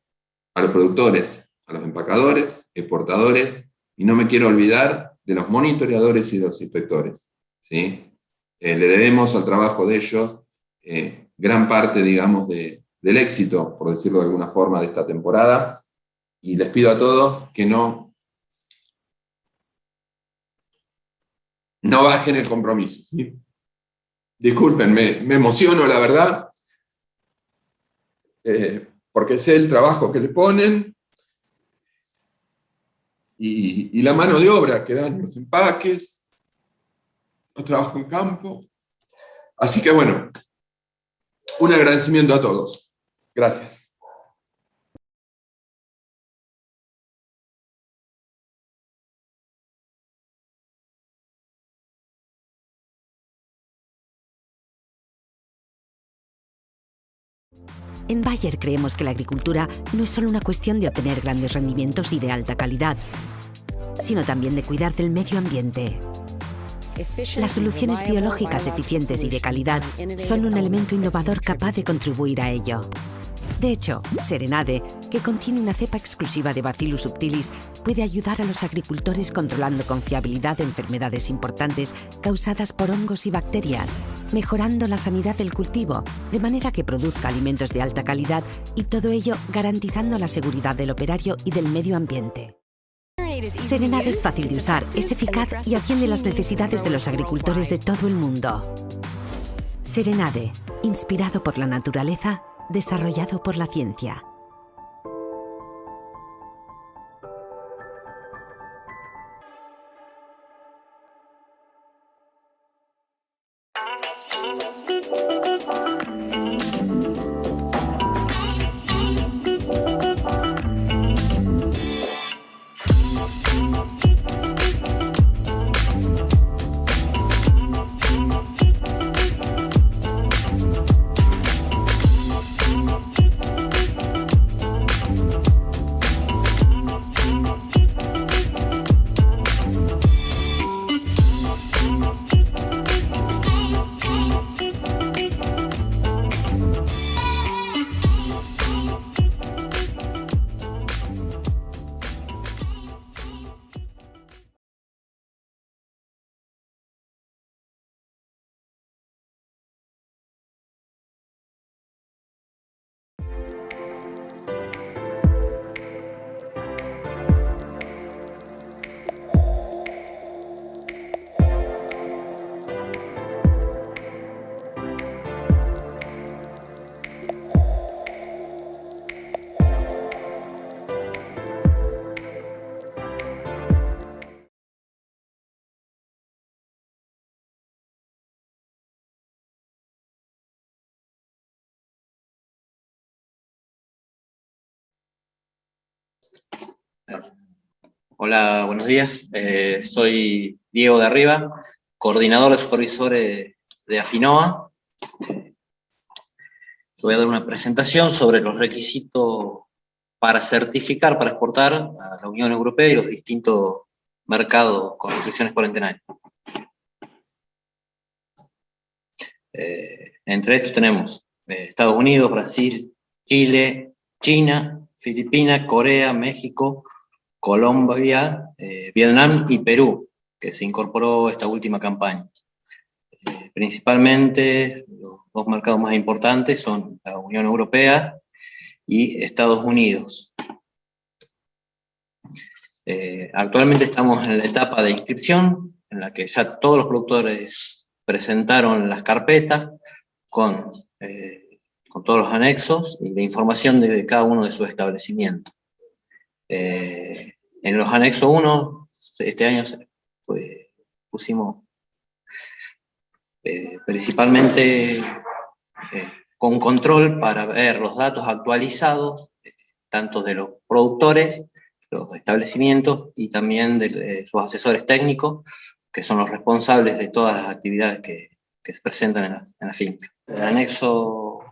a los productores, a los empacadores, exportadores, y no me quiero olvidar de los monitoreadores y los inspectores, ¿sí? Le debemos al trabajo de ellos gran parte, digamos, del éxito, por decirlo de alguna forma, de esta temporada, y les pido a todos que no bajen el compromiso, ¿sí? Disculpen, me emociono, la verdad, porque sé el trabajo que le ponen, y la mano de obra que dan los empaques, el trabajo en campo. Así que bueno, un agradecimiento a todos. Gracias. En Bayer creemos que la agricultura no es solo una cuestión de obtener grandes rendimientos y de alta calidad, sino también de cuidar del medio ambiente. Las soluciones biológicas eficientes y de calidad son un elemento innovador capaz de contribuir a ello. De hecho, Serenade, que contiene una cepa exclusiva de Bacillus subtilis, puede ayudar a los agricultores controlando con fiabilidad enfermedades importantes causadas por hongos y bacterias, mejorando la sanidad del cultivo, de manera que produzca alimentos de alta calidad y todo ello garantizando la seguridad del operario y del medio ambiente. Serenade es fácil de usar, es eficaz y atiende las necesidades de los agricultores de todo el mundo. Serenade, inspirado por la naturaleza, desarrollado por la ciencia. Hola, buenos días. Soy Diego de Arriba, coordinador de supervisores de Afinoa. Voy a dar una presentación sobre los requisitos para certificar, para exportar a la Unión Europea y los distintos mercados con restricciones cuarentenarias. Entre estos tenemos Estados Unidos, Brasil, Chile, China, Filipinas, Corea, México, Colombia, Vietnam y Perú, que se incorporó a esta última campaña. Principalmente los dos mercados más importantes son la Unión Europea y Estados Unidos. Actualmente estamos en la etapa de inscripción, en la que ya todos los productores presentaron las carpetas con todos los anexos y la información de cada uno de sus establecimientos. En los anexos 1, este año pusimos principalmente con control para ver los datos actualizados, tanto de los productores, los establecimientos y también de sus asesores técnicos, que son los responsables de todas las actividades que se presentan en la finca. El anexo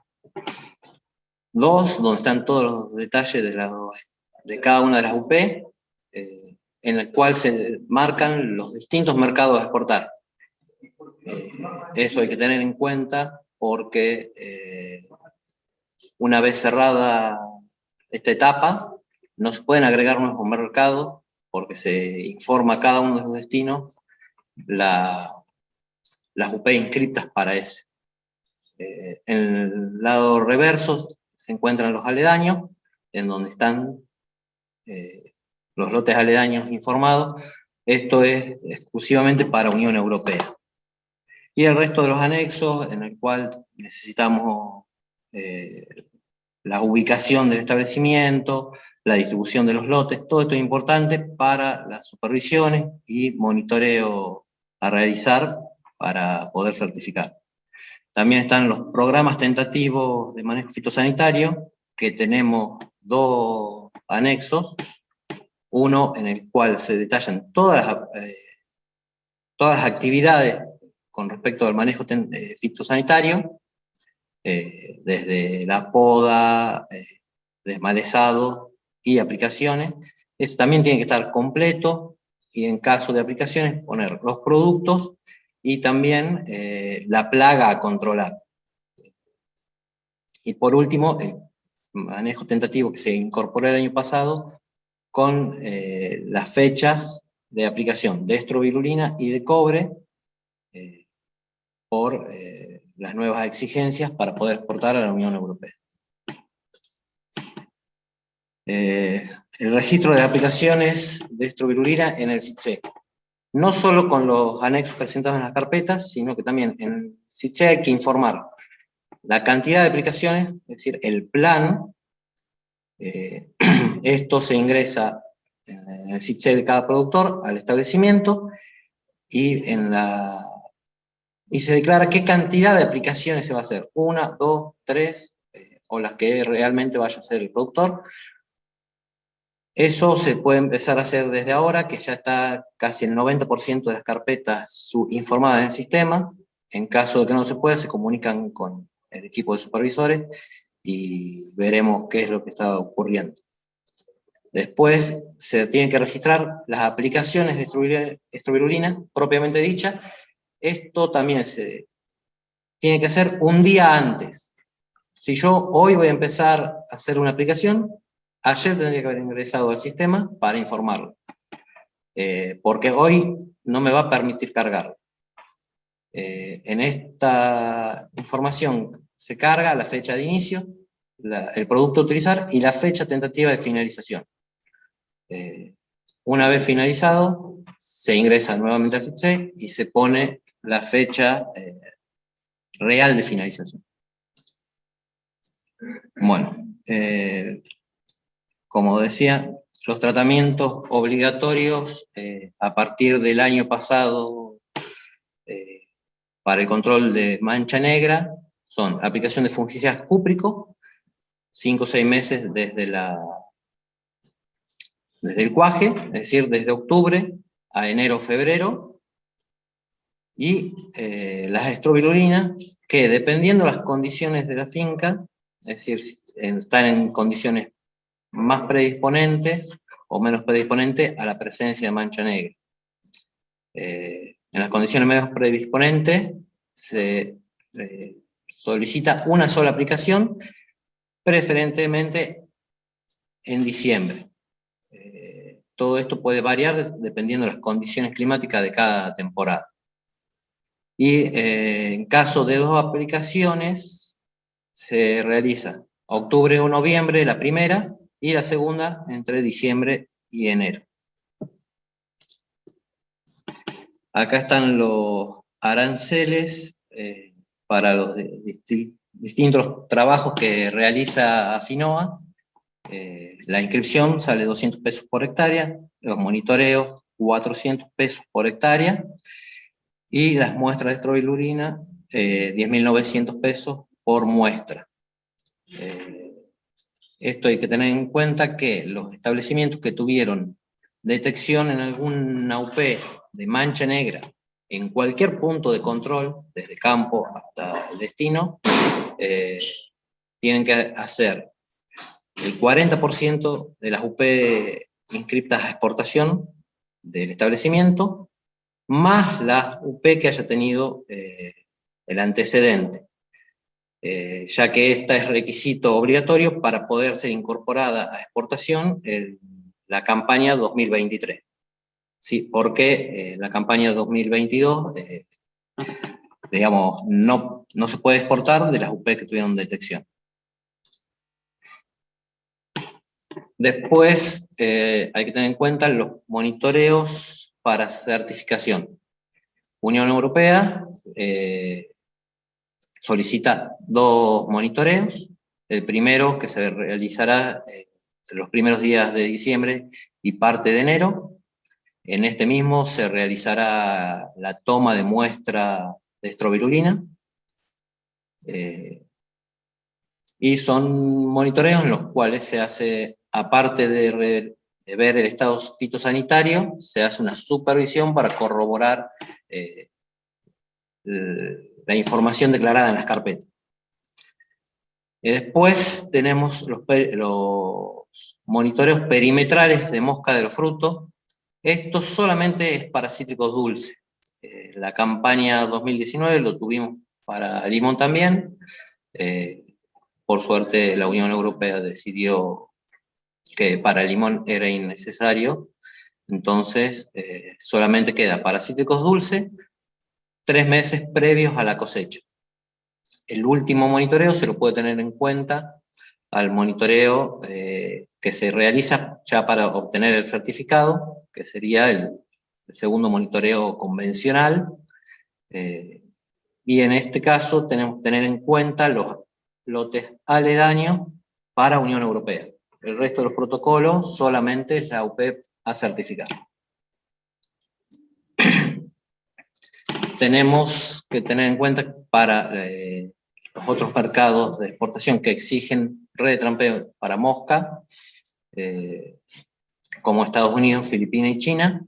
2, donde están todos los detalles de cada una de las UP, en el cual se marcan los distintos mercados a exportar. Eso hay que tener en cuenta porque una vez cerrada esta etapa, no se pueden agregar nuevos mercados porque se informa a cada uno de los destinos las UP inscriptas para ese. En el lado reverso se encuentran los aledaños, en donde están los lotes aledaños informados. Esto es exclusivamente para Unión Europea. Y el resto de los anexos, en el cual necesitamos la ubicación del establecimiento, la distribución de los lotes, todo esto es importante para las supervisiones y monitoreo a realizar para poder certificar. También están los programas tentativos de manejo fitosanitario, que tenemos 2 anexos, uno en el cual se detallan todas las actividades con respecto al manejo fitosanitario, desde la poda, desmalezado y aplicaciones. Eso también tiene que estar completo, y en caso de aplicaciones poner los productos y también la plaga a controlar. Y por último, el manejo tentativo que se incorporó el año pasado con las fechas de aplicación de estrobilurina y de cobre por las nuevas exigencias para poder exportar a la Unión Europea. El registro de aplicaciones de estrobilurina en el SITSE. No solo con los anexos presentados en las carpetas, sino que también en el SITSE hay que informar la cantidad de aplicaciones, es decir, el plan. Esto se ingresa en el SITSE de cada productor al establecimiento y se declara qué cantidad de aplicaciones se va a hacer, 1, 2, 3, o las que realmente vaya a hacer el productor. Eso se puede empezar a hacer desde ahora, que ya está casi el 90% de las carpetas informadas en el sistema. En caso de que no se pueda, se comunican con el equipo de supervisores y veremos qué es lo que está ocurriendo. Después se tienen que registrar las aplicaciones de estrobilurina propiamente dicha. Esto también se tiene que hacer un día antes. Si yo hoy voy a empezar a hacer una aplicación, ayer tendría que haber ingresado al sistema para informarlo. Porque hoy no me va a permitir cargarlo. En esta información se carga la fecha de inicio, el producto a utilizar y la fecha tentativa de finalización. Una vez finalizado, se ingresa nuevamente al SITSE y se pone la fecha real de finalización. Bueno, como decía, los tratamientos obligatorios a partir del año pasado para el control de mancha negra son aplicación de fungicida cúprico, 5 o 6 meses desde el cuaje, es decir, desde octubre a enero o febrero, y las estrobilulinas, que dependiendo de las condiciones de la finca, es decir, están en condiciones más predisponentes o menos predisponentes a la presencia de mancha negra. En las condiciones menos predisponentes se solicita una sola aplicación, preferentemente en diciembre. Todo esto puede variar dependiendo de las condiciones climáticas de cada temporada. Y en caso de 2 aplicaciones, se realiza octubre o noviembre la primera, y la segunda entre diciembre y enero. Acá están los aranceles para los distintos trabajos que realiza Afinoa. La inscripción sale 200 pesos por hectárea, los monitoreos 400 pesos por hectárea, y las muestras de estrobilurina 10.900 pesos por muestra. Esto hay que tener en cuenta que los establecimientos que tuvieron detección en alguna UP de mancha negra en cualquier punto de control, desde campo hasta el destino, tienen que hacer el 40% de las UP inscriptas a exportación del establecimiento, más las UP que haya tenido el antecedente. Ya que esta es requisito obligatorio para poder ser incorporada a exportación en la campaña 2023. Sí, porque la campaña 2022, digamos, no se puede exportar de las UP que tuvieron detección. Después hay que tener en cuenta los monitoreos para certificación. Unión Europea solicita 2 monitoreos. El primero, que se realizará los primeros días de diciembre y parte de enero. En este mismo se realizará la toma de muestra de estrobilurina. Y son monitoreos en los cuales se hace, aparte de ver el estado fitosanitario, se hace una supervisión para corroborar la información declarada en las carpetas. Y después tenemos los monitoreos perimetrales de mosca de los frutos. Esto solamente es para cítricos dulces. La campaña 2019 lo tuvimos para limón también. por suerte la Unión Europea decidió que para el limón era innecesario, entonces solamente queda para cítricos dulces 3 meses previos a la cosecha. El último monitoreo se lo puede tener en cuenta al monitoreo que se realiza ya para obtener el certificado, que sería el segundo monitoreo convencional, y en este caso tenemos que tener en cuenta los lotes aledaños para Unión Europea. El resto de los protocolos solamente es la UPEP a certificar. Tenemos que tener en cuenta para los otros mercados de exportación que exigen red de trampeo para mosca, como Estados Unidos, Filipinas y China,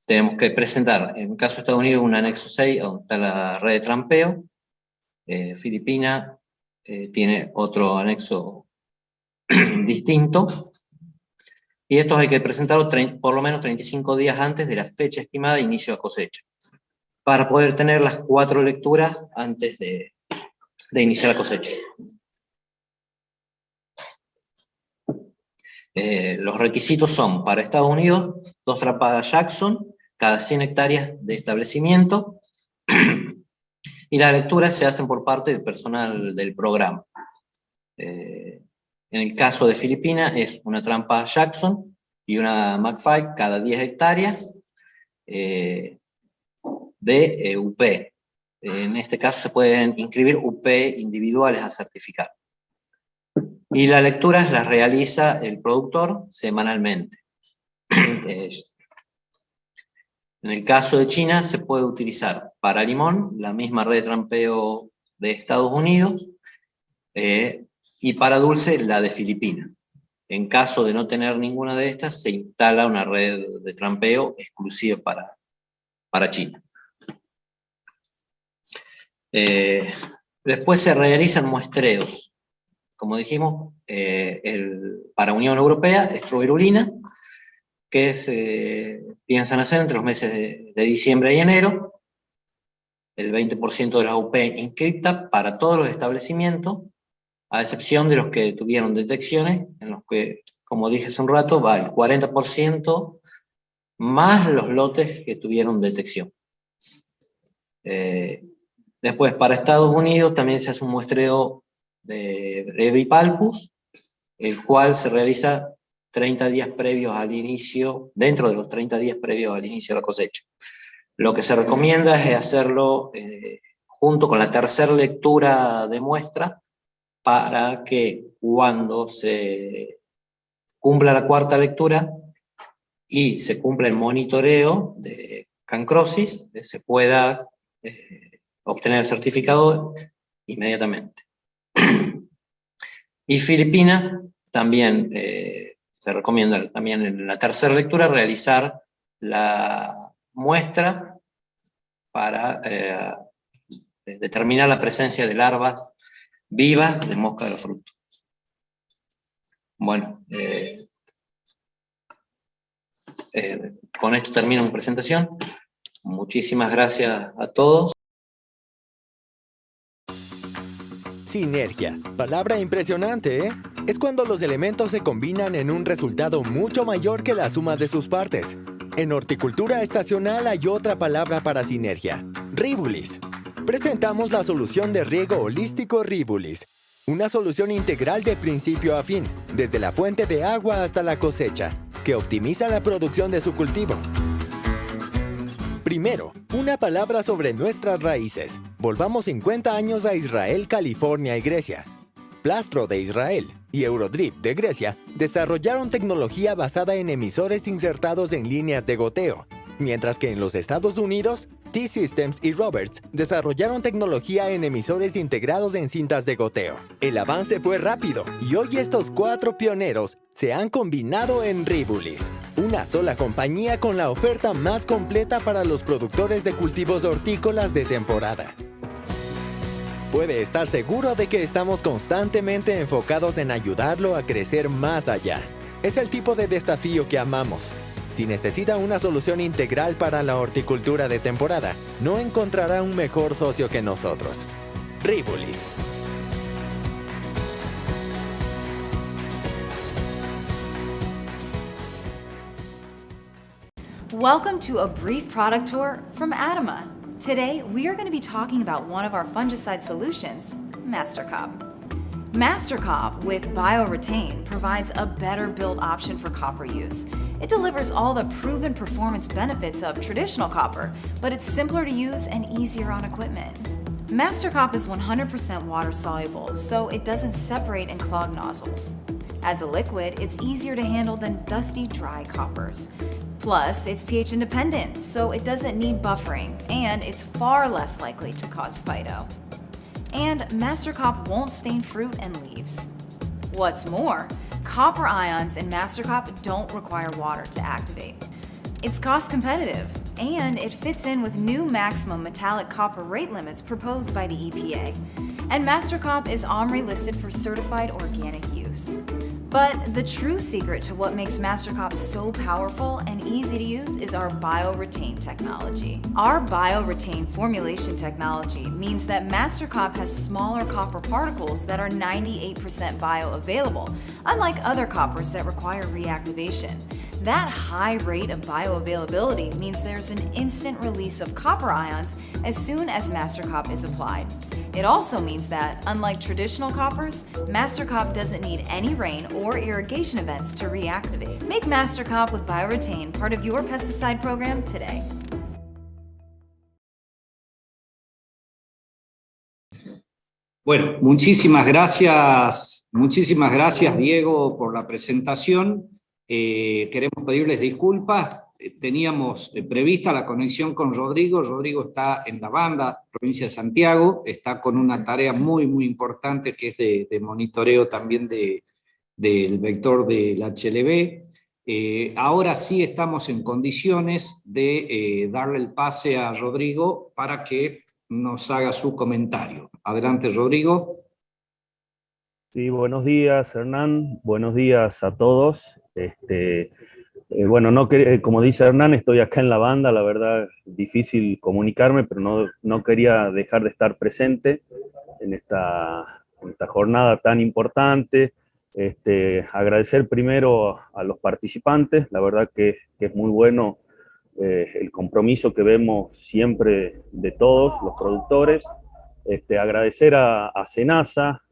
tenemos que presentar, en el caso de Estados Unidos, un anexo 6, donde está la red de trampeo. Filipinas tiene otro anexo distinto, y estos hay que presentarlos por lo menos 35 días antes de la fecha estimada de inicio de cosecha, para poder tener las 4 lecturas antes de iniciar la cosecha. Los requisitos son, para Estados Unidos, 2 trampas Jackson cada 100 hectáreas de establecimiento, y las lecturas se hacen por parte del personal del programa. En el caso de Filipinas es una trampa Jackson y una McFly cada 10 hectáreas de UP. En este caso se pueden inscribir UP individuales a certificar. Y las lecturas las realiza el productor semanalmente. En el caso de China se puede utilizar para limón la misma red de trampeo de Estados Unidos, y para dulce la de Filipinas. En caso de no tener ninguna de estas, se instala una red de trampeo exclusiva para China. Después se realizan muestreos. Como dijimos, para Unión Europea es trovirulina, que se piensan hacer entre los meses de diciembre y enero. El 20% de la UP inscripta para todos los establecimientos, a excepción de los que tuvieron detecciones, en los que, como dije hace un rato, va el 40% más los lotes que tuvieron detección. Después, para Estados Unidos también se hace un muestreo de Brevipalpus, el cual se realiza 30 días previos al inicio, dentro de los 30 días previos al inicio de la cosecha. Lo que se recomienda es hacerlo junto con la tercera lectura de muestra, para que cuando se cumpla la 4ª lectura y se cumpla el monitoreo de cancrosis, se pueda obtener el certificado inmediatamente. Y Filipinas también se recomienda también en la tercera lectura realizar la muestra para determinar la presencia de larvas vivas de mosca de los frutos. Bueno, con esto termino mi presentación. Muchísimas gracias a todos. Sinergia, palabra impresionante, ¿eh? Es cuando los elementos se combinan en un resultado mucho mayor que la suma de sus partes. En horticultura estacional hay otra palabra para sinergia: Rivulis. Presentamos la solución de riego holístico Rivulis, una solución integral de principio a fin, desde la fuente de agua hasta la cosecha, que optimiza la producción de su cultivo. Primero, una palabra sobre nuestras raíces. Volvamos 50 años a Israel, California y Grecia. Plastro de Israel y Eurodrip de Grecia desarrollaron tecnología basada en emisores insertados en líneas de goteo, mientras que en los Estados Unidos, T-Systems y Roberts desarrollaron tecnología en emisores integrados en cintas de goteo. El avance fue rápido y hoy estos 4 pioneros se han combinado en Rivulis, una sola compañía con la oferta más completa para los productores de cultivos hortícolas de temporada. Puede estar seguro de que estamos constantemente enfocados en ayudarlo a crecer más allá. Es el tipo de desafío que amamos. Si necesita una solución integral para la horticultura de temporada, no encontrará un mejor socio que nosotros. Rivolis. Welcome to a brief product tour from Adama. Today, we are going to be talking about one of our fungicide solutions, MasterCop. MasterCop with BioRetain provides a better build option for copper use. It delivers all the proven performance benefits of traditional copper, but it's simpler to use and easier on equipment. MasterCop is 100% water soluble, so it doesn't separate and clog nozzles. As a liquid, it's easier to handle than dusty, dry coppers. Plus, it's pH independent, so it doesn't need buffering, and it's far less likely to cause phyto. And MasterCop won't stain fruit and leaves. What's more, copper ions in MasterCop don't require water to activate. It's cost competitive, and it fits in with new maximum metallic copper rate limits proposed by the EPA. And MasterCop is OMRI listed for certified organic use. But the true secret to what makes MasterCop so powerful and easy to use is our BioRetain technology. Our BioRetain formulation technology means that MasterCop has smaller copper particles that are 98% bioavailable, unlike other coppers that require reactivation. That high rate of bioavailability means there's an instant release of copper ions as soon as MasterCop is applied. It also means that, unlike traditional coppers, MasterCop doesn't need any rain or irrigation events to reactivate. Make MasterCop with BioRetain part of your pesticide program today. Bueno, muchísimas gracias Diego por la presentación. Queremos pedirles disculpas. Teníamos prevista la conexión con Rodrigo. Rodrigo está en la banda, provincia de Santiago, está con una tarea muy importante que es de monitoreo también del vector del HLB. Ahora sí estamos en condiciones de darle el pase a Rodrigo para que nos haga su comentario. Adelante, Rodrigo. Sí, buenos días, Hernán. Buenos días a todos. Bueno, como dice Hernán, estoy acá en la banda, la verdad, difícil comunicarme, pero no quería dejar de estar presente en esta jornada tan importante. Agradecer primero a los participantes, la verdad que es muy bueno el compromiso que vemos siempre de todos los productores. Agradecer a SENASA,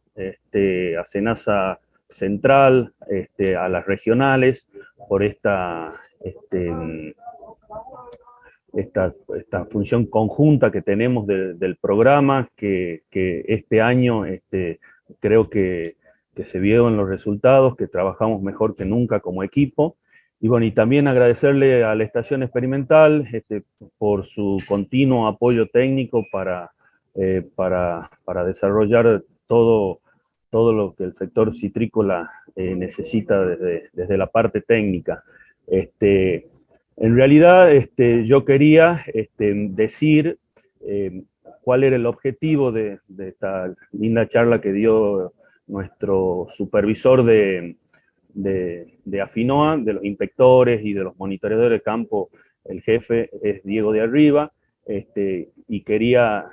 a SENASA Central, a las regionales, por esta función conjunta que tenemos del programa, que este año creo que se vio en los resultados, que trabajamos mejor que nunca como equipo. Y bueno, y también agradecerle a la Estación Experimental por su continuo apoyo técnico para desarrollar todo lo que el sector citrícola necesita desde la parte técnica. En realidad, yo quería decir cuál era el objetivo de esta linda charla que dio nuestro supervisor de Afinoa, de los inspectores y de los monitoreadores de campo. El jefe es Diego de Arriba, y quería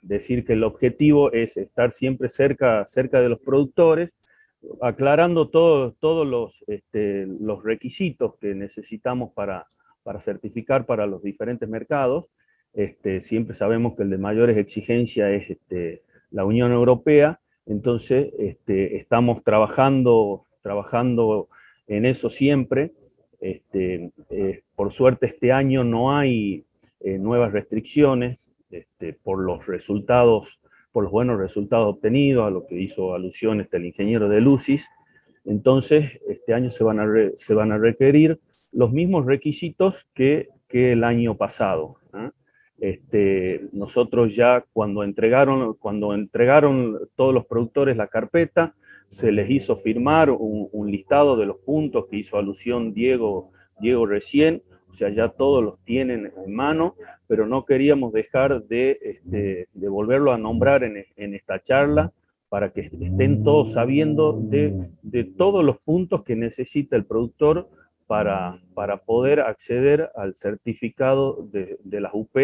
decir que el objetivo es estar siempre cerca de los productores, aclarando todos los requisitos que necesitamos para certificar para los diferentes mercados. Siempre sabemos que el de mayores exigencias es la Unión Europea, entonces estamos trabajando en eso siempre. Por suerte este año no hay nuevas restricciones, por los buenos resultados obtenidos, a lo que hizo alusión el ingeniero de Lucis. Entonces, este año se van a requerir los mismos requisitos que el año pasado, ¿eh? Nosotros ya cuando entregaron todos los productores la carpeta, se les hizo firmar un listado de los puntos que hizo alusión Diego recién. O sea, ya todos los tienen en mano, pero no queríamos dejar de volverlo a nombrar en esta charla para que estén todos sabiendo de todos los puntos que necesita el productor para poder acceder al certificado de las UP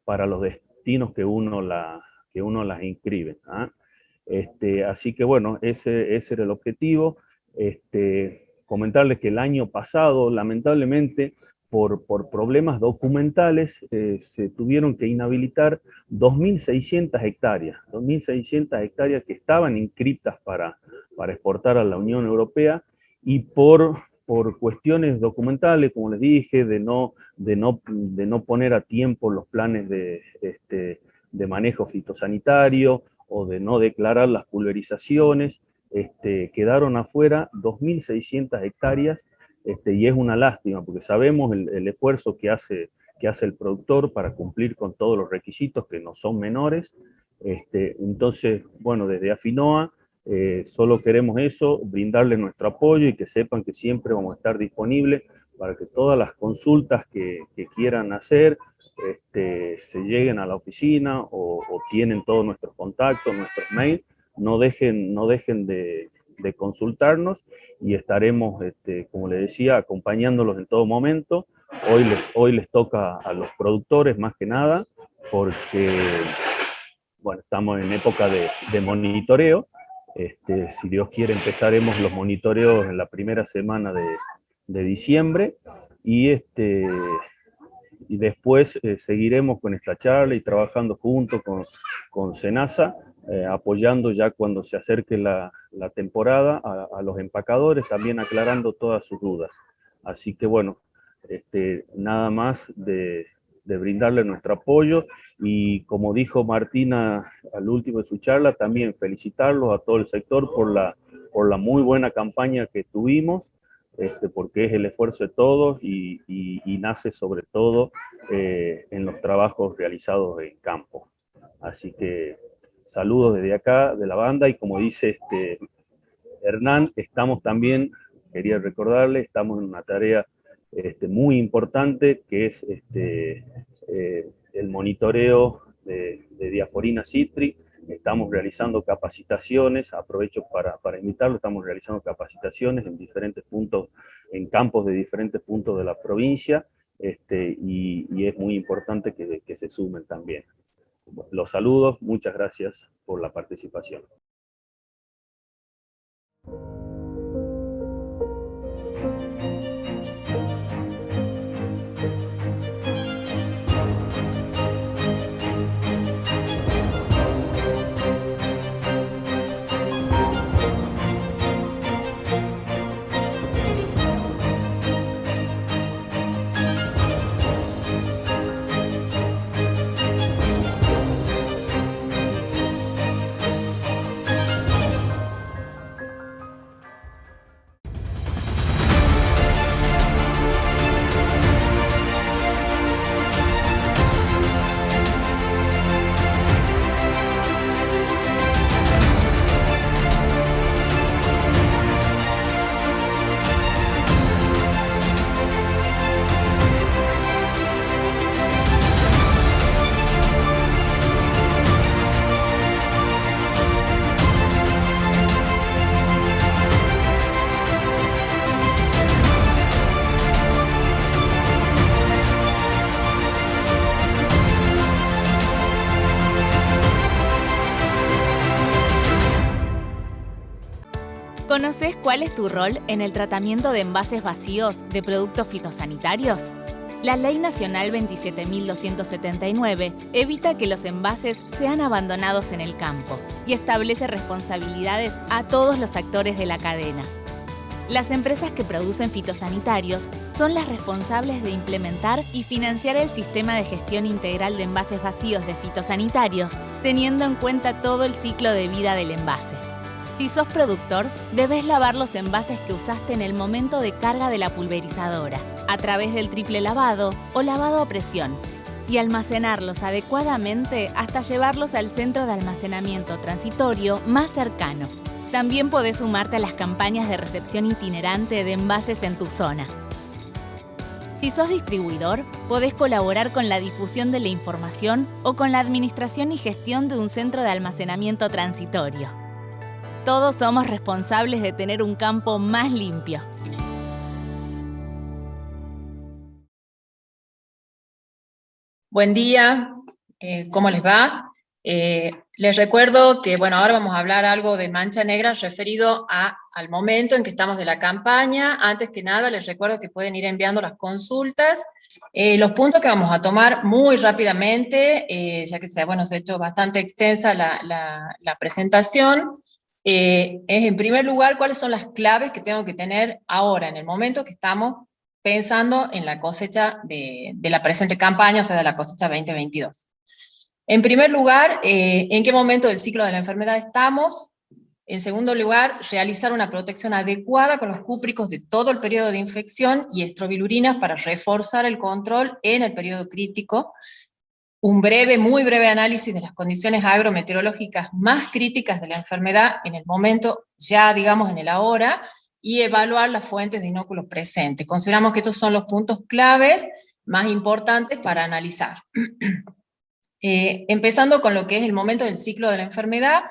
para los destinos que uno la que uno las inscribe. Así que bueno, ese era el objetivo. Comentarles que el año pasado, lamentablemente, por problemas documentales, se tuvieron que inhabilitar 2.600 hectáreas, 2.600 hectáreas que estaban inscritas para exportar a la Unión Europea, y por cuestiones documentales, como les dije, de no poner a tiempo los planes de manejo fitosanitario, o de no declarar las pulverizaciones, quedaron afuera 2.600 hectáreas, y es una lástima, porque sabemos el esfuerzo que hace el productor para cumplir con todos los requisitos, que no son menores. Entonces, bueno, desde Afinoa solo queremos eso, brindarle nuestro apoyo, y que sepan que siempre vamos a estar disponibles para que todas las consultas que quieran hacer se lleguen a la oficina, o tienen todos nuestros contactos, nuestros mails. No dejen de consultarnos, y estaremos, como les decía, acompañándolos en todo momento. Hoy les toca a los productores más que nada, porque bueno, estamos en época de monitoreo. Si Dios quiere, empezaremos los monitoreos en la primera semana de diciembre, y después seguiremos con esta charla y trabajando junto con SENASA, apoyando ya cuando se acerque la temporada a los empacadores, también aclarando todas sus dudas. Así que bueno, nada más de brindarle nuestro apoyo, y como dijo Martina al último de su charla, también felicitarlos a todo el sector por la muy buena campaña que tuvimos, porque es el esfuerzo de todos, y nace sobre todo en los trabajos realizados en campo. Así que saludos desde acá, de la banda, y como dice Hernán, estamos también, quería recordarle, estamos en una tarea muy importante, que es el monitoreo de Diaforina citri. Estamos realizando capacitaciones, aprovecho para invitarlo, estamos realizando capacitaciones en diferentes puntos, en campos de diferentes puntos de la provincia, y es muy importante que se sumen también. Los saludos, muchas gracias por la participación. ¿Conoces cuál es tu rol en el tratamiento de envases vacíos de productos fitosanitarios? La Ley Nacional 27.279 evita que los envases sean abandonados en el campo y establece responsabilidades a todos los actores de la cadena. Las empresas que producen fitosanitarios son las responsables de implementar y financiar el sistema de gestión integral de envases vacíos de fitosanitarios, teniendo en cuenta todo el ciclo de vida del envase. Si sos productor, debes lavar los envases que usaste en el momento de carga de la pulverizadora, a través del triple lavado o lavado a presión, y almacenarlos adecuadamente hasta llevarlos al centro de almacenamiento transitorio más cercano. También podés sumarte a las campañas de recepción itinerante de envases en tu zona. Si sos distribuidor, podés colaborar con la difusión de la información o con la administración y gestión de un centro de almacenamiento transitorio. Todos somos responsables de tener un campo más limpio. Buen día, ¿cómo les va? Les recuerdo que, bueno, ahora vamos a hablar algo de mancha negra referido al momento en que estamos de la campaña. Antes que nada, les recuerdo que pueden ir enviando las consultas. Los puntos que vamos a tomar muy rápidamente, ya que se ha hecho bastante extensa la presentación, es en primer lugar cuáles son las claves que tengo que tener ahora, en el momento que estamos pensando en la cosecha de la presente campaña, o sea, de la cosecha 2022. En primer lugar, ¿en qué momento del ciclo de la enfermedad estamos? En segundo lugar, realizar una protección adecuada con los cúpricos de todo el periodo de infección y estrobilurinas para reforzar el control en el periodo crítico. Un muy breve análisis de las condiciones agrometeorológicas más críticas de la enfermedad en el momento, ya digamos en el ahora, y evaluar las fuentes de inóculos presentes. Consideramos que estos son los puntos claves más importantes para analizar. Empezando con lo que es el momento del ciclo de la enfermedad,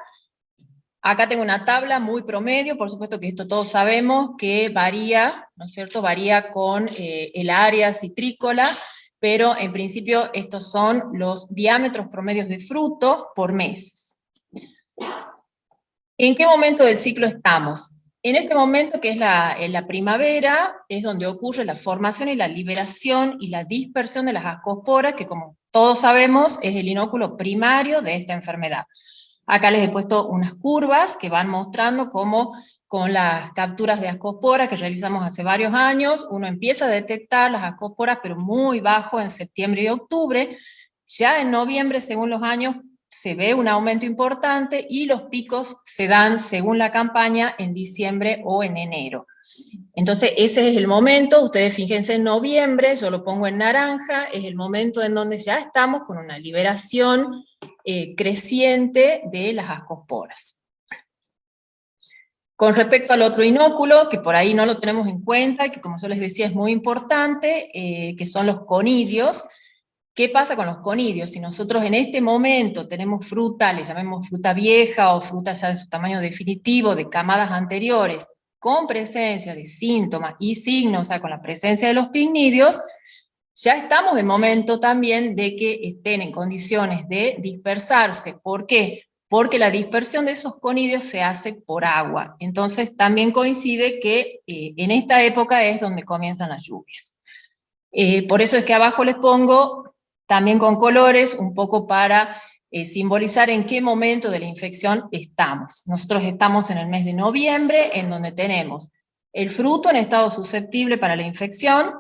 acá tengo una tabla muy promedio, por supuesto que esto todos sabemos que varía, ¿no es cierto? Varía con el área citrícola, pero en principio estos son los diámetros promedios de frutos por meses. ¿En qué momento del ciclo estamos? En este momento, que es en la primavera, es donde ocurre la formación y la liberación y la dispersión de las ascosporas, que como todos sabemos es el inóculo primario de esta enfermedad. Acá les he puesto unas curvas que van mostrando cómo con las capturas de ascosporas que realizamos hace varios años, uno empieza a detectar las ascosporas, pero muy bajo en septiembre y octubre. Ya en noviembre, según los años, se ve un aumento importante y los picos se dan, según la campaña, en diciembre o en enero. Entonces ese es el momento, ustedes fíjense en noviembre, yo lo pongo en naranja, es el momento en donde ya estamos con una liberación creciente de las ascosporas. Con respecto al otro inóculo, que por ahí no lo tenemos en cuenta, que como yo les decía es muy importante, que son los conidios. ¿Qué pasa con los conidios? Si nosotros en este momento tenemos fruta, le llamemos fruta vieja o fruta ya de su tamaño definitivo, de camadas anteriores, con presencia de síntomas y signos, o sea, con la presencia de los picnidios, ya estamos en momento también de que estén en condiciones de dispersarse. ¿Por qué? Porque la dispersión de esos conidios se hace por agua. Entonces también coincide que en esta época es donde comienzan las lluvias. Por eso es que abajo les pongo también con colores, un poco para simbolizar en qué momento de la infección estamos. Nosotros estamos en el mes de noviembre, en donde tenemos el fruto en estado susceptible para la infección,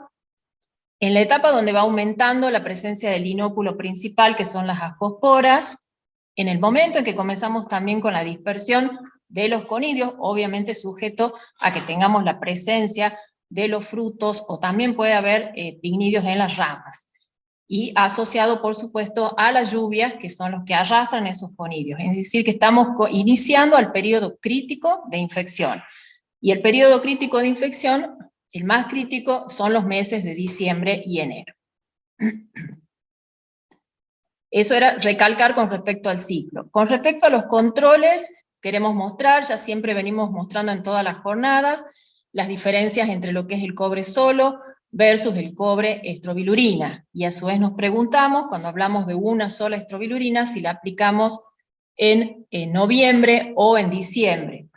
en la etapa donde va aumentando la presencia del inóculo principal, que son las ascosporas, en el momento en que comenzamos también con la dispersión de los conidios, obviamente sujeto a que tengamos la presencia de los frutos, o también puede haber picnidios en las ramas, y asociado, por supuesto, a las lluvias, que son los que arrastran esos conidios. Es decir, que estamos iniciando el periodo crítico de infección. Y el periodo crítico de infección, el más crítico, son los meses de diciembre y enero. Eso era recalcar con respecto al ciclo. Con respecto a los controles, queremos mostrar, ya siempre venimos mostrando en todas las jornadas, las diferencias entre lo que es el cobre solo versus el cobre estrobilurina. Y a su vez nos preguntamos, cuando hablamos de una sola estrobilurina, si la aplicamos en noviembre o en diciembre.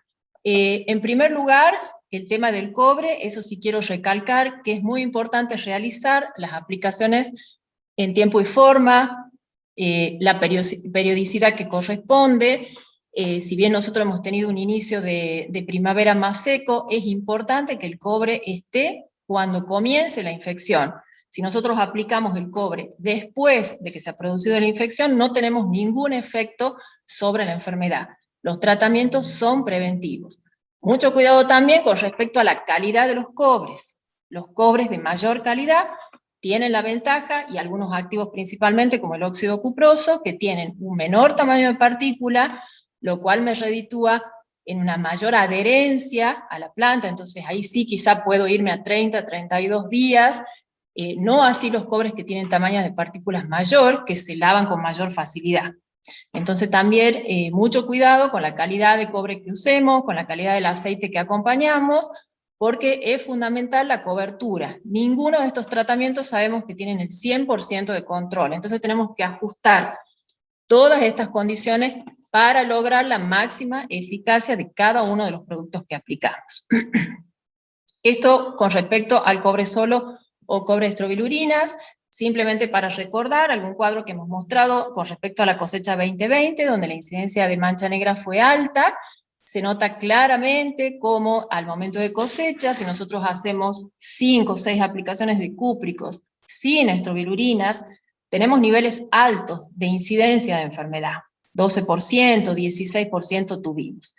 En primer lugar, el tema del cobre, eso sí quiero recalcar, que es muy importante realizar las aplicaciones en tiempo y forma, la periodicidad que corresponde. Si bien nosotros hemos tenido un inicio de primavera más seco, es importante que el cobre esté cuando comience la infección. Si nosotros aplicamos el cobre después de que se ha producido la infección, no tenemos ningún efecto sobre la enfermedad. Los tratamientos son preventivos. Mucho cuidado también con respecto a la calidad de los cobres. Los cobres de mayor calidad tienen la ventaja, y algunos activos principalmente, como el óxido cuproso, que tienen un menor tamaño de partícula, lo cual me reditúa en una mayor adherencia a la planta. Entonces ahí sí quizá puedo irme a 30, 32 días, no así los cobres que tienen tamaños de partículas mayor, que se lavan con mayor facilidad. Entonces también mucho cuidado con la calidad de cobre que usemos, con la calidad del aceite que acompañamos, porque es fundamental la cobertura. Ninguno de estos tratamientos sabemos que tienen el 100% de control, entonces tenemos que ajustar todas estas condiciones para lograr la máxima eficacia de cada uno de los productos que aplicamos. Esto con respecto al cobre solo o cobre estrobilurinas, simplemente para recordar algún cuadro que hemos mostrado con respecto a la cosecha 2020, donde la incidencia de mancha negra fue alta. Se nota claramente cómo al momento de cosecha, si nosotros hacemos 5 o 6 aplicaciones de cúpricos sin estrobilurinas, tenemos niveles altos de incidencia de enfermedad, 12%, 16% tuvimos.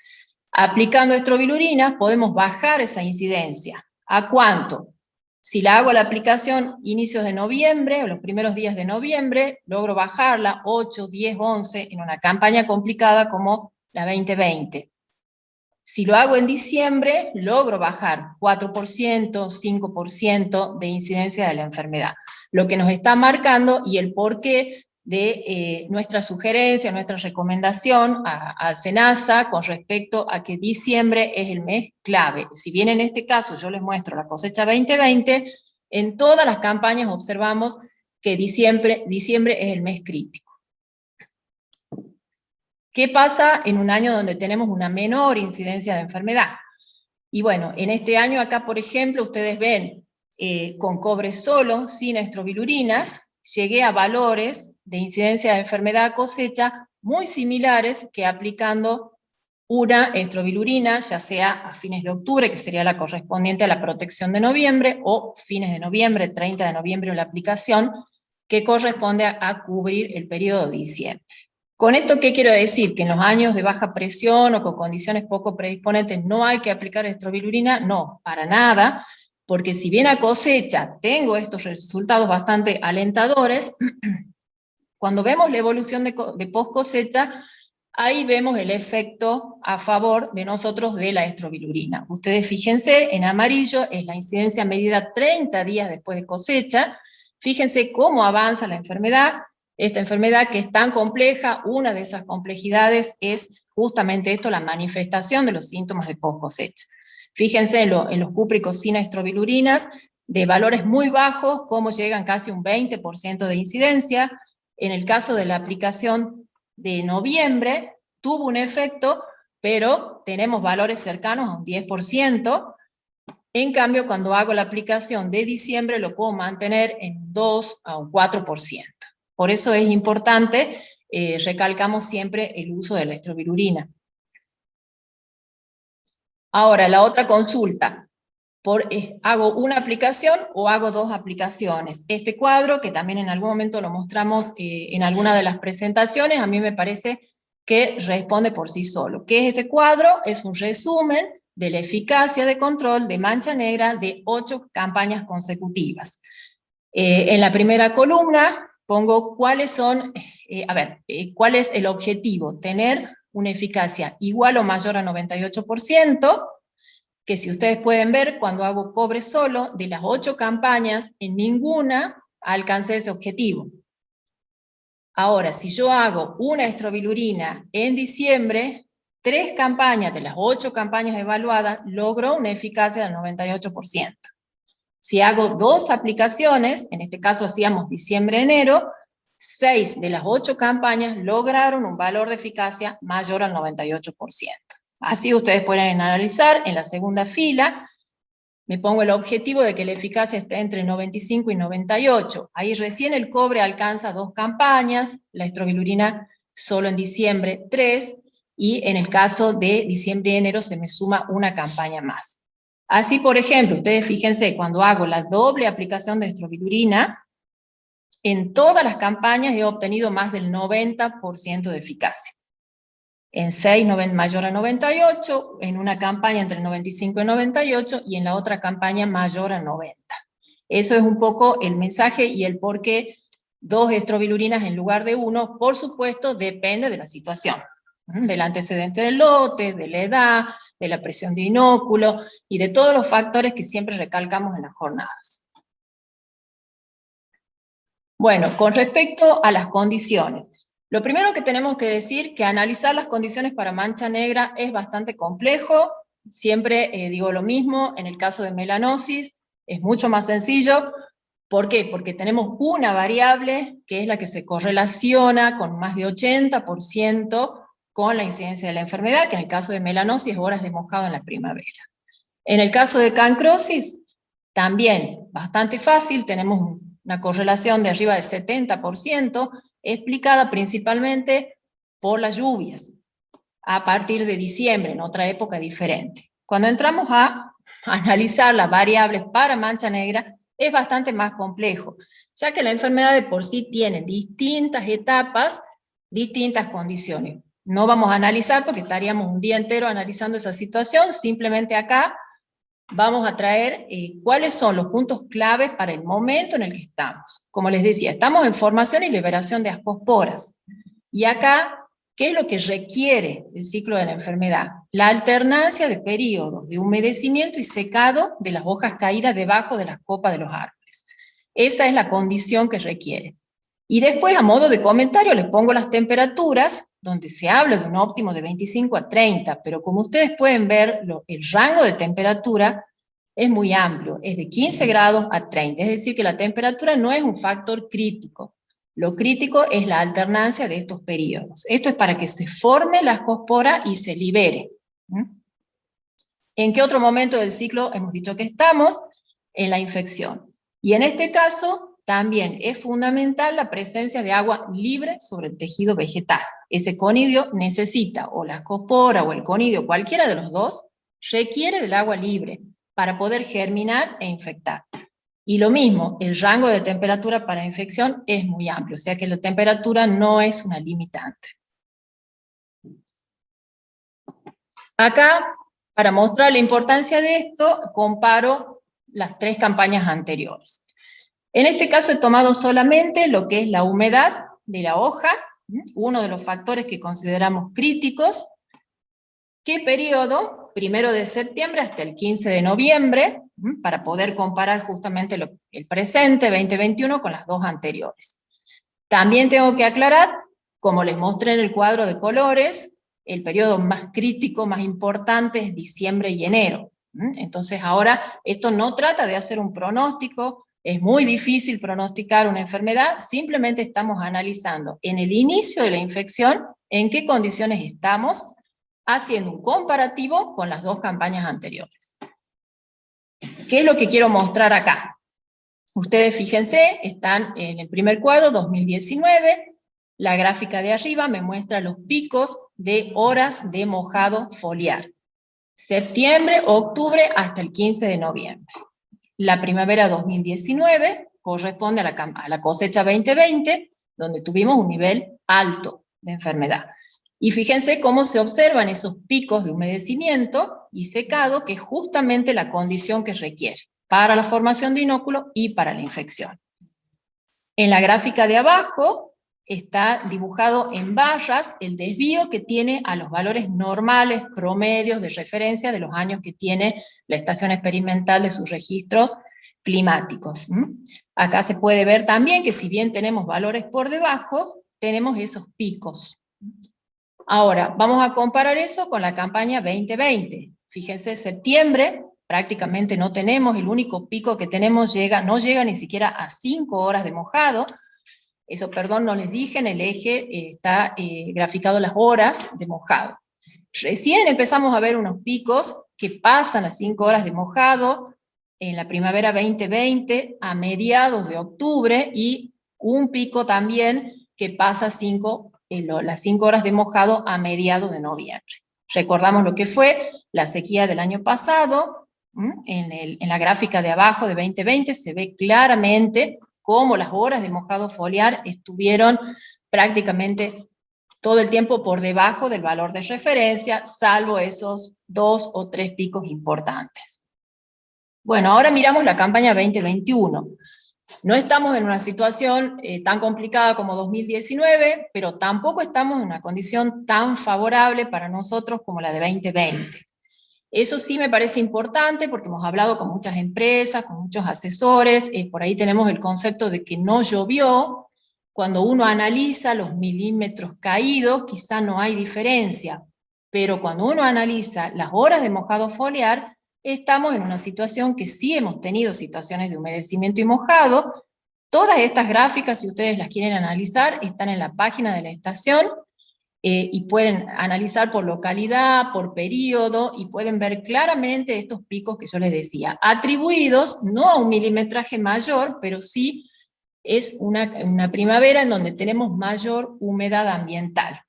Aplicando estrobilurinas podemos bajar esa incidencia. ¿A cuánto? Si la hago la aplicación inicios de noviembre, o los primeros días de noviembre, logro bajarla 8, 10, 11 en una campaña complicada como la 2020. Si lo hago en diciembre, logro bajar 4%, 5% de incidencia de la enfermedad. Lo que nos está marcando y el porqué de nuestra sugerencia, nuestra recomendación a SENASA con respecto a que diciembre es el mes clave. Si bien en este caso yo les muestro la cosecha 2020, en todas las campañas observamos que diciembre es el mes crítico. ¿Qué pasa en un año donde tenemos una menor incidencia de enfermedad? Y bueno, en este año acá, por ejemplo, ustedes ven con cobre solo, sin estrobilurinas, llegué a valores de incidencia de enfermedad cosecha muy similares que aplicando una estrobilurina, ya sea a fines de octubre, que sería la correspondiente a la protección de noviembre, o fines de noviembre, 30 de noviembre la aplicación, que corresponde a cubrir el periodo de diciembre. Con esto, ¿qué quiero decir? Que en los años de baja presión o con condiciones poco predisponentes no hay que aplicar estrobilurina. No, para nada, porque si bien a cosecha tengo estos resultados bastante alentadores, cuando vemos la evolución de post cosecha, ahí vemos el efecto a favor de nosotros de la estrobilurina. Ustedes fíjense, en amarillo es la incidencia medida 30 días después de cosecha. Fíjense cómo avanza la enfermedad. Esta enfermedad que es tan compleja, una de esas complejidades es justamente esto, la manifestación de los síntomas de post cosecha. Fíjense en los cúpricos sin estrobilurinas, de valores muy bajos, cómo llegan casi un 20% de incidencia. En el caso de la aplicación de noviembre, tuvo un efecto, pero tenemos valores cercanos a un 10%. En cambio, cuando hago la aplicación de diciembre, lo puedo mantener en un 2 a un 4%. Por eso es importante, recalcamos siempre el uso de la estrobilurina. Ahora, la otra consulta, ¿hago una aplicación o hago 2 aplicaciones? Este cuadro, que también en algún momento lo mostramos en alguna de las presentaciones, a mí me parece que responde por sí solo. ¿Qué es este cuadro? Es un resumen de la eficacia de control de mancha negra de 8 campañas consecutivas. En la primera columna pongo cuáles son, cuál es el objetivo, tener una eficacia igual o mayor a 98%, que si ustedes pueden ver, cuando hago cobre solo, de las 8 campañas, en ninguna alcancé ese objetivo. Ahora, si yo hago una estrobilurina en diciembre, 3 campañas de las 8 campañas evaluadas, logro una eficacia del 98%. Si hago 2 aplicaciones, en este caso hacíamos diciembre-enero, 6 de las 8 campañas lograron un valor de eficacia mayor al 98%. Así ustedes pueden analizar en la segunda fila, me pongo el objetivo de que la eficacia esté entre 95 y 98. Ahí recién el cobre alcanza 2 campañas, la estrobilurina solo en diciembre 3, y en el caso de diciembre y enero se me suma una campaña más. Así, por ejemplo, ustedes fíjense, cuando hago la doble aplicación de estrobilurina, en todas las campañas he obtenido más del 90% de eficacia. En 6 mayor a 98, en una campaña entre 95 y 98, y en la otra campaña mayor a 90. Eso es un poco el mensaje y el por qué 2 estrobilurinas en lugar de 1, por supuesto, depende de la situación, del antecedente del lote, de la edad, de la presión de inóculo, y de todos los factores que siempre recalcamos en las jornadas. Bueno, con respecto a las condiciones, lo primero que tenemos que decir que analizar las condiciones para mancha negra es bastante complejo. Siempre digo lo mismo, en el caso de melanosis es mucho más sencillo, ¿Por qué? Porque tenemos una variable que es la que se correlaciona con más de 80% con la incidencia de la enfermedad, que en el caso de melanosis es horas de mojado en la primavera. En el caso de cancrosis, también bastante fácil, tenemos una correlación de arriba del 70%, explicada principalmente por las lluvias, a partir de diciembre, en otra época diferente. Cuando entramos a analizar las variables para mancha negra, es bastante más complejo, ya que la enfermedad de por sí tiene distintas etapas, distintas condiciones. No vamos a analizar porque estaríamos un día entero analizando esa situación, simplemente acá vamos a traer cuáles son los puntos claves para el momento en el que estamos. Como les decía, estamos en formación y liberación de ascosporas. Y acá, ¿qué es lo que requiere el ciclo de la enfermedad? La alternancia de periodos de humedecimiento y secado de las hojas caídas debajo de las copas de los árboles. Esa es la condición que requiere. Y después, a modo de comentario, les pongo las temperaturas, donde se habla de un óptimo de 25 a 30, pero como ustedes pueden ver, el rango de temperatura es muy amplio, es de 15 grados a 30, es decir que la temperatura no es un factor crítico. Lo crítico es la alternancia de estos periodos. Esto es para que se forme la ascospora y se libere. ¿En qué otro momento del ciclo hemos dicho que estamos? En la infección. Y en este caso, también es fundamental la presencia de agua libre sobre el tejido vegetal. Ese conidio necesita, o la ascospora o el conidio, cualquiera de los dos, requiere del agua libre para poder germinar e infectar. Y lo mismo, el rango de temperatura para infección es muy amplio, o sea que la temperatura no es una limitante. Acá, para mostrar la importancia de esto, comparo las 3 campañas anteriores. En este caso he tomado solamente lo que es la humedad de la hoja, uno de los factores que consideramos críticos. ¿Qué periodo? 1 de septiembre hasta el 15 de noviembre, para poder comparar justamente el presente 2021 con las 2 anteriores. También tengo que aclarar, como les mostré en el cuadro de colores, el periodo más crítico, más importante es diciembre y enero. Entonces ahora esto no trata de hacer un pronóstico, es muy difícil pronosticar una enfermedad, simplemente estamos analizando en el inicio de la infección en qué condiciones estamos, haciendo un comparativo con las 2 campañas anteriores. ¿Qué es lo que quiero mostrar acá? Ustedes fíjense, están en el primer cuadro, 2019, la gráfica de arriba me muestra los picos de horas de mojado foliar. Septiembre, octubre, hasta el 15 de noviembre. La primavera 2019 corresponde a la cosecha 2020, donde tuvimos un nivel alto de enfermedad. Y fíjense cómo se observan esos picos de humedecimiento y secado, que es justamente la condición que requiere para la formación de inóculo y para la infección. En la gráfica de abajo está dibujado en barras el desvío que tiene a los valores normales, promedios de referencia de los años que tiene la estación experimental de sus registros climáticos. Acá se puede ver también que si bien tenemos valores por debajo, tenemos esos picos. Ahora, vamos a comparar eso con la campaña 2020. Fíjense, septiembre prácticamente no tenemos, el único pico que tenemos no llega ni siquiera a 5 horas de mojado. Eso, perdón, no les dije, en el eje está graficado las horas de mojado. Recién empezamos a ver unos picos que pasan las 5 horas de mojado en la primavera 2020 a mediados de octubre, y un pico también que pasa las 5 horas de mojado a mediados de noviembre. Recordamos lo que fue la sequía del año pasado. En la gráfica de abajo de 2020 se ve claramente cómo las horas de mojado foliar estuvieron prácticamente todo el tiempo por debajo del valor de referencia, salvo esos 2 o 3 picos importantes. Bueno, ahora miramos la campaña 2021. No estamos en una situación tan complicada como 2019, pero tampoco estamos en una condición tan favorable para nosotros como la de 2020. Eso sí me parece importante porque hemos hablado con muchas empresas, con muchos asesores, por ahí tenemos el concepto de que no llovió. Cuando uno analiza los milímetros caídos, quizá no hay diferencia, pero cuando uno analiza las horas de mojado foliar, estamos en una situación que sí hemos tenido situaciones de humedecimiento y mojado. Todas estas gráficas, si ustedes las quieren analizar, están en la página de la estación, y pueden analizar por localidad, por periodo, y pueden ver claramente estos picos que yo les decía, atribuidos no a un milimetraje mayor, pero sí es una primavera en donde tenemos mayor humedad ambiental.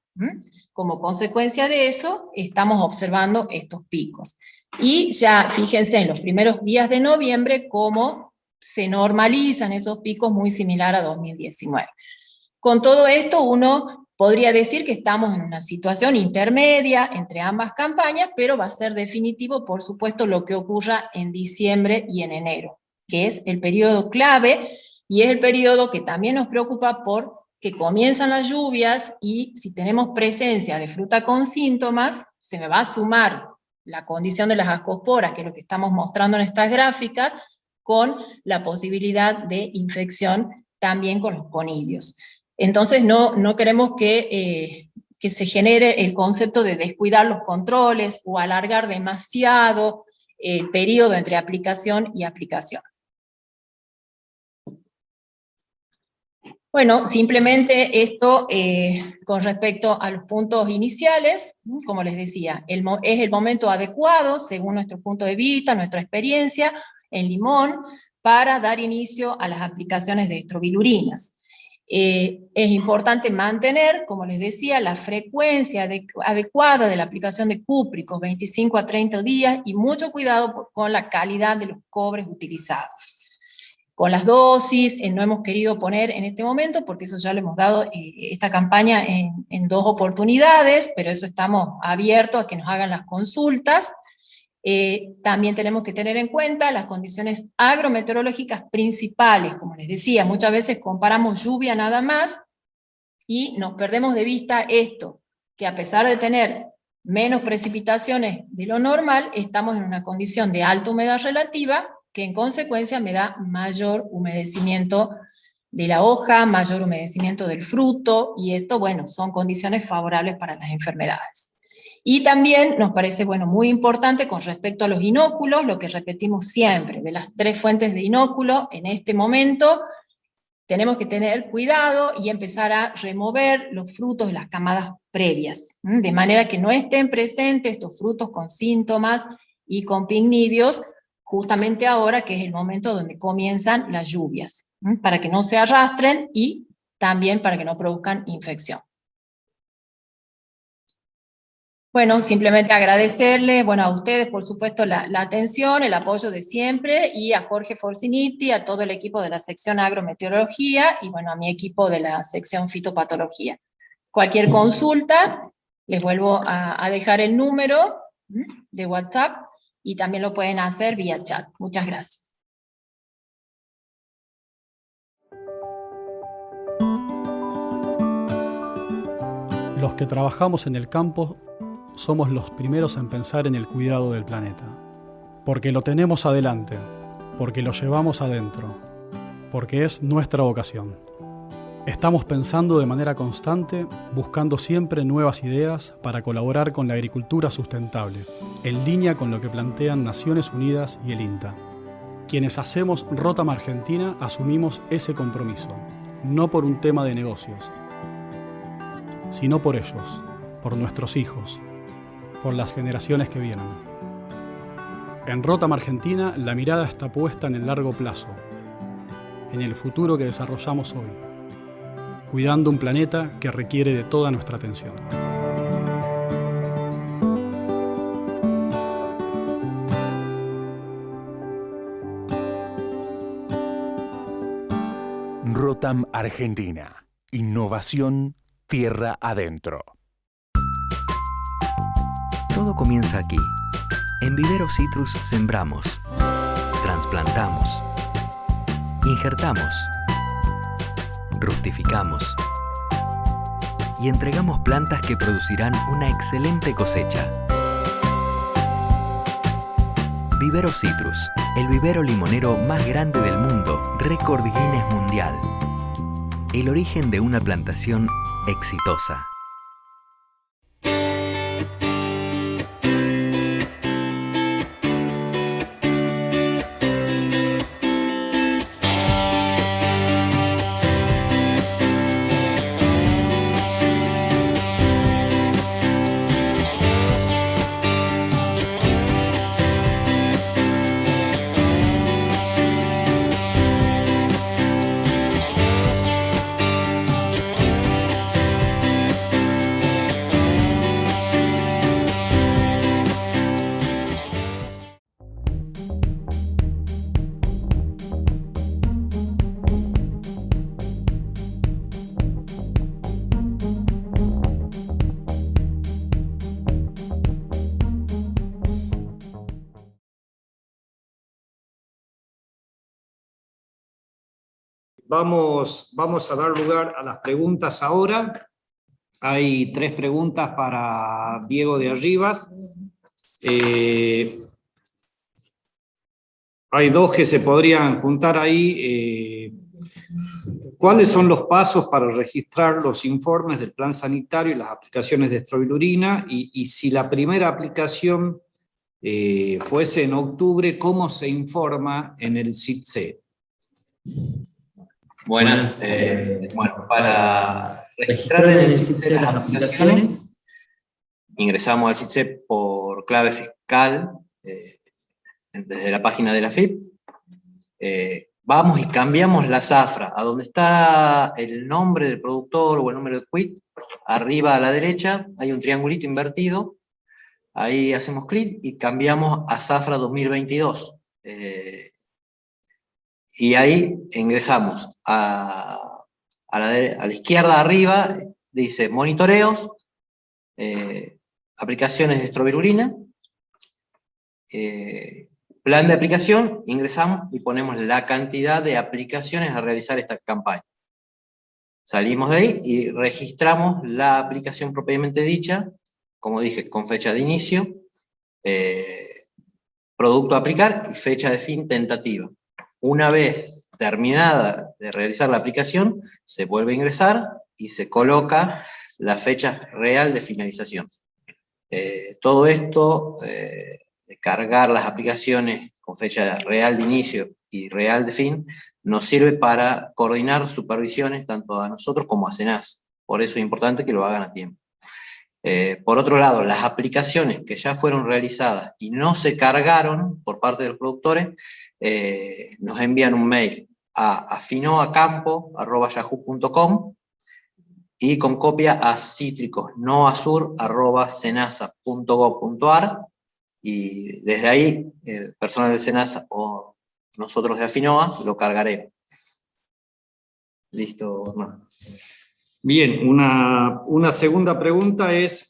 Como consecuencia de eso, estamos observando estos picos. Y ya fíjense en los primeros días de noviembre cómo se normalizan esos picos muy similar a 2019. Con todo esto uno podría decir que estamos en una situación intermedia entre ambas campañas, pero va a ser definitivo, por supuesto, lo que ocurra en diciembre y en enero, que es el periodo clave, y es el periodo que también nos preocupa porque comienzan las lluvias, y si tenemos presencia de fruta con síntomas, se me va a sumar la condición de las ascosporas, que es lo que estamos mostrando en estas gráficas, con la posibilidad de infección también con los conidios. Entonces no queremos que se genere el concepto de descuidar los controles o alargar demasiado el periodo entre aplicación y aplicación. Bueno, simplemente esto con respecto a los puntos iniciales, como les decía, es el momento adecuado, según nuestro punto de vista, nuestra experiencia en Limón, para dar inicio a las aplicaciones de estrobilurinas. Es importante mantener, como les decía, la frecuencia adecuada de la aplicación de cúpricos, 25 a 30 días, y mucho cuidado con la calidad de los cobres utilizados. Con las dosis, no hemos querido poner en este momento, porque eso ya lo hemos dado esta campaña en 2 oportunidades, pero eso estamos abiertos a que nos hagan las consultas. También tenemos que tener en cuenta las condiciones agrometeorológicas principales. Como les decía, muchas veces comparamos lluvia nada más y nos perdemos de vista esto, que a pesar de tener menos precipitaciones de lo normal, estamos en una condición de alta humedad relativa, que en consecuencia me da mayor humedecimiento de la hoja, mayor humedecimiento del fruto, y esto, bueno, son condiciones favorables para las enfermedades. Y también nos parece, bueno, muy importante con respecto a los inóculos, lo que repetimos siempre, de las 3 fuentes de inóculo, en este momento tenemos que tener cuidado y empezar a remover los frutos de las camadas previas, de manera que no estén presentes estos frutos con síntomas y con pignidios, justamente ahora que es el momento donde comienzan las lluvias, para que no se arrastren y también para que no produzcan infección. Bueno, simplemente agradecerle, bueno, a ustedes, por supuesto, la atención, el apoyo de siempre, y a Jorge Forciniti, a todo el equipo de la sección agrometeorología, y bueno, a mi equipo de la sección fitopatología. Cualquier consulta, les vuelvo a dejar el número de WhatsApp, y también lo pueden hacer vía chat. Muchas gracias. Los que trabajamos en el campo somos los primeros en pensar en el cuidado del planeta, porque lo tenemos adelante, porque lo llevamos adentro, porque es nuestra vocación. Estamos pensando de manera constante, buscando siempre nuevas ideas para colaborar con la agricultura sustentable, en línea con lo que plantean Naciones Unidas y el INTA. Quienes hacemos Rotam Argentina asumimos ese compromiso, no por un tema de negocios, sino por ellos, por nuestros hijos, por las generaciones que vienen. En Rotam Argentina la mirada está puesta en el largo plazo, en el futuro que desarrollamos hoy, cuidando un planeta que requiere de toda nuestra atención. Rotam Argentina. Innovación tierra adentro. Todo comienza aquí. En Vivero Citrus sembramos, trasplantamos, injertamos, rustificamos y entregamos plantas que producirán una excelente cosecha. Vivero Citrus, el vivero limonero más grande del mundo, récord Guinness Mundial. El origen de una plantación exitosa. vamos a dar lugar a las preguntas ahora. Hay 3 preguntas para Diego de Arribas. Hay 2 que se podrían juntar ahí. ¿Cuáles son los pasos para registrar los informes del plan sanitario y las aplicaciones de estrobilurina? Y si la primera aplicación fuese en octubre, ¿cómo se informa en el CITSE? Buenas. Bueno, para registrar en el CITSE las aplicaciones, ingresamos al CITSE por clave fiscal desde la página de la FIP. Vamos y cambiamos la zafra, a donde está el nombre del productor o el número de quit, arriba a la derecha hay un triangulito invertido, ahí hacemos clic y cambiamos a zafra 2022. Y ahí ingresamos a la izquierda arriba, dice monitoreos, aplicaciones de estrobilurina, plan de aplicación, ingresamos y ponemos la cantidad de aplicaciones a realizar esta campaña. Salimos de ahí y registramos la aplicación propiamente dicha, como dije, con fecha de inicio, producto a aplicar y fecha de fin tentativa. Una vez terminada de realizar la aplicación, se vuelve a ingresar y se coloca la fecha real de finalización. Todo esto, de cargar las aplicaciones con fecha real de inicio y real de fin, nos sirve para coordinar supervisiones tanto a nosotros como a SENASA. Por eso es importante que lo hagan a tiempo. Por otro lado, las aplicaciones que ya fueron realizadas y no se cargaron por parte de los productores, nos envían un mail a afinoacampo@yahoo.com y con copia a citricosnoasur@senasa.gov.ar, y desde ahí el personal de SENASA o nosotros de Afinoa lo cargaremos. Listo, hermano. Bien, una segunda pregunta es,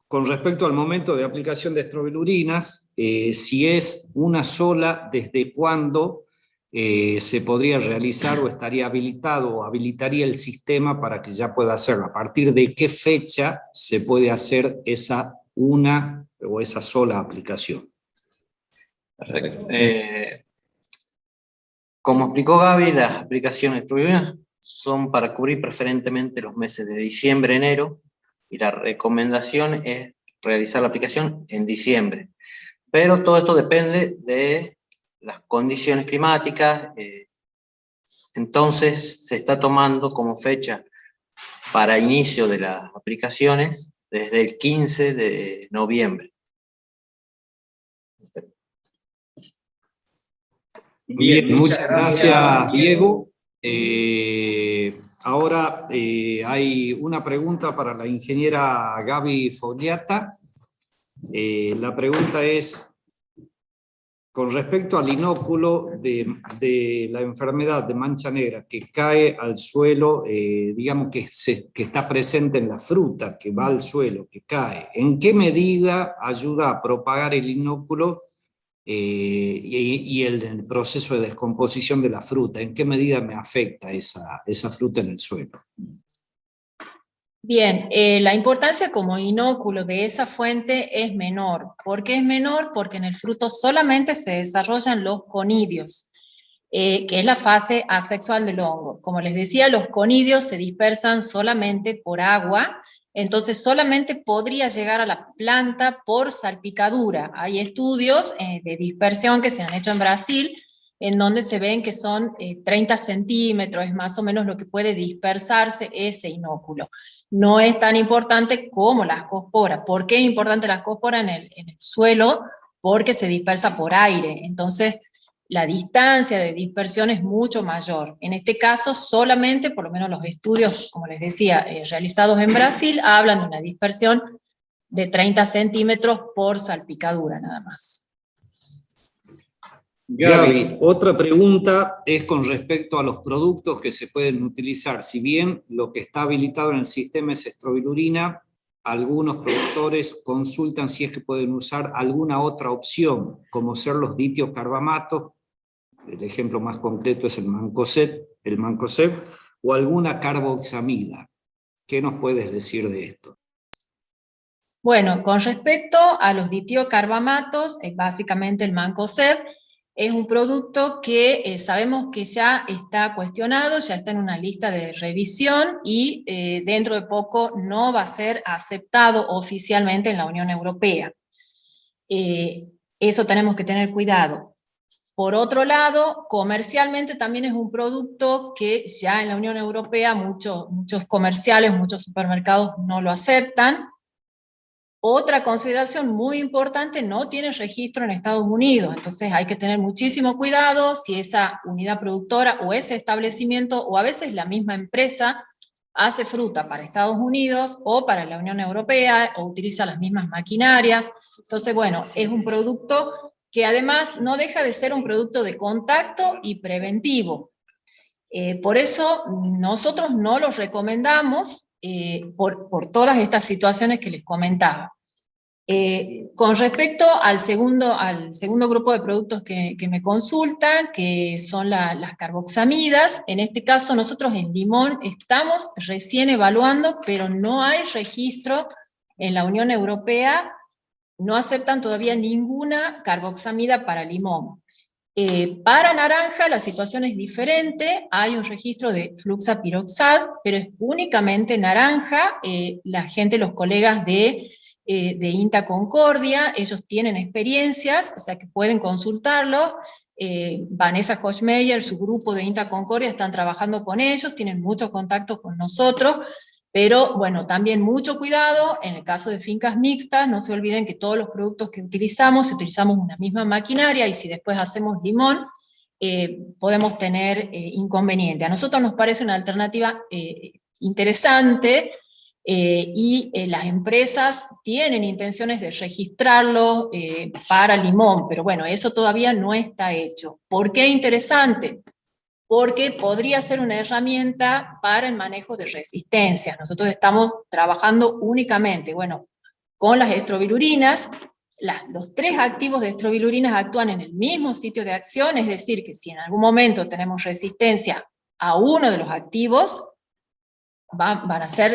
con respecto al momento de aplicación de estrobilurinas, si es una sola, ¿desde cuándo se podría realizar o estaría habilitado o habilitaría el sistema para que ya pueda hacerlo? ¿A partir de qué fecha se puede hacer esa una o esa sola aplicación? Perfecto. Como explicó Gaby, las aplicaciones estrobilurinas son para cubrir preferentemente los meses de diciembre, enero, y la recomendación es realizar la aplicación en diciembre. Pero todo esto depende de las condiciones climáticas, entonces se está tomando como fecha para inicio de las aplicaciones desde el 15 de noviembre. Bien, muchas gracias, Diego. Ahora hay una pregunta para la ingeniera Gaby Fogliata. La pregunta es, con respecto al inóculo de la enfermedad de mancha negra que cae al suelo, digamos que está presente en la fruta, que va al suelo, que cae, ¿en qué medida ayuda a propagar el inóculo y el proceso de descomposición de la fruta? ¿En qué medida me afecta esa fruta en el suelo? Bien, la importancia como inóculo de esa fuente es menor. ¿Por qué es menor? Porque en el fruto solamente se desarrollan los conidios, que es la fase asexual del hongo. Como les decía, los conidios se dispersan solamente por agua, entonces solamente podría llegar a la planta por salpicadura. Hay estudios de dispersión que se han hecho en Brasil, en donde se ven que son 30 centímetros, es más o menos lo que puede dispersarse ese inóculo. No es tan importante como la ascospora. ¿Por qué es importante la ascospora en el suelo? Porque se dispersa por aire, entonces la distancia de dispersión es mucho mayor. En este caso, solamente, por lo menos los estudios, como les decía, realizados en Brasil, hablan de una dispersión de 30 centímetros por salpicadura, nada más. Gaby, otra pregunta es con respecto a los productos que se pueden utilizar. Si bien lo que está habilitado en el sistema es estrobilurina, algunos productores consultan si es que pueden usar alguna otra opción, como ser los ditiocarbamatos. El ejemplo más concreto es el Mancozeb, el mancozeb, o alguna carboxamida. ¿Qué nos puedes decir de esto? Bueno, con respecto a los ditiocarbamatos, básicamente el mancozeb es un producto que sabemos que ya está cuestionado, ya está en una lista de revisión y dentro de poco no va a ser aceptado oficialmente en la Unión Europea. Eso tenemos que tener cuidado. Por otro lado, comercialmente también es un producto que ya en la Unión Europea muchos comerciales, muchos supermercados no lo aceptan. Otra consideración muy importante, no tiene registro en Estados Unidos, entonces hay que tener muchísimo cuidado si esa unidad productora o ese establecimiento, o a veces la misma empresa, hace fruta para Estados Unidos o para la Unión Europea, o utiliza las mismas maquinarias. Entonces, bueno, es un producto que además no deja de ser un producto de contacto y preventivo. Por eso nosotros no los recomendamos por todas estas situaciones que les comentaba. Con respecto al segundo grupo de productos que me consultan, que son las carboxamidas, en este caso nosotros en limón estamos recién evaluando, pero no hay registro en la Unión Europea, no aceptan todavía ninguna carboxamida para limón. Para naranja la situación es diferente, hay un registro de fluxapiroxal, pero es únicamente naranja. La gente, los colegas de INTA Concordia, ellos tienen experiencias, o sea que pueden consultarlo. Vanessa Hochmeyer, su grupo de INTA Concordia, están trabajando con ellos, tienen muchos contactos con nosotros, pero bueno, también mucho cuidado, en el caso de fincas mixtas, no se olviden que todos los productos que utilizamos una misma maquinaria, y si después hacemos limón, podemos tener inconveniente. A nosotros nos parece una alternativa interesante, y las empresas tienen intenciones de registrarlo para limón, pero bueno, eso todavía no está hecho. ¿Por qué interesante? Porque podría ser una herramienta para el manejo de resistencias. Nosotros estamos trabajando únicamente, bueno, con las estrobilurinas. Los 3 activos de estrobilurinas actúan en el mismo sitio de acción, es decir, que si en algún momento tenemos resistencia a uno de los activos,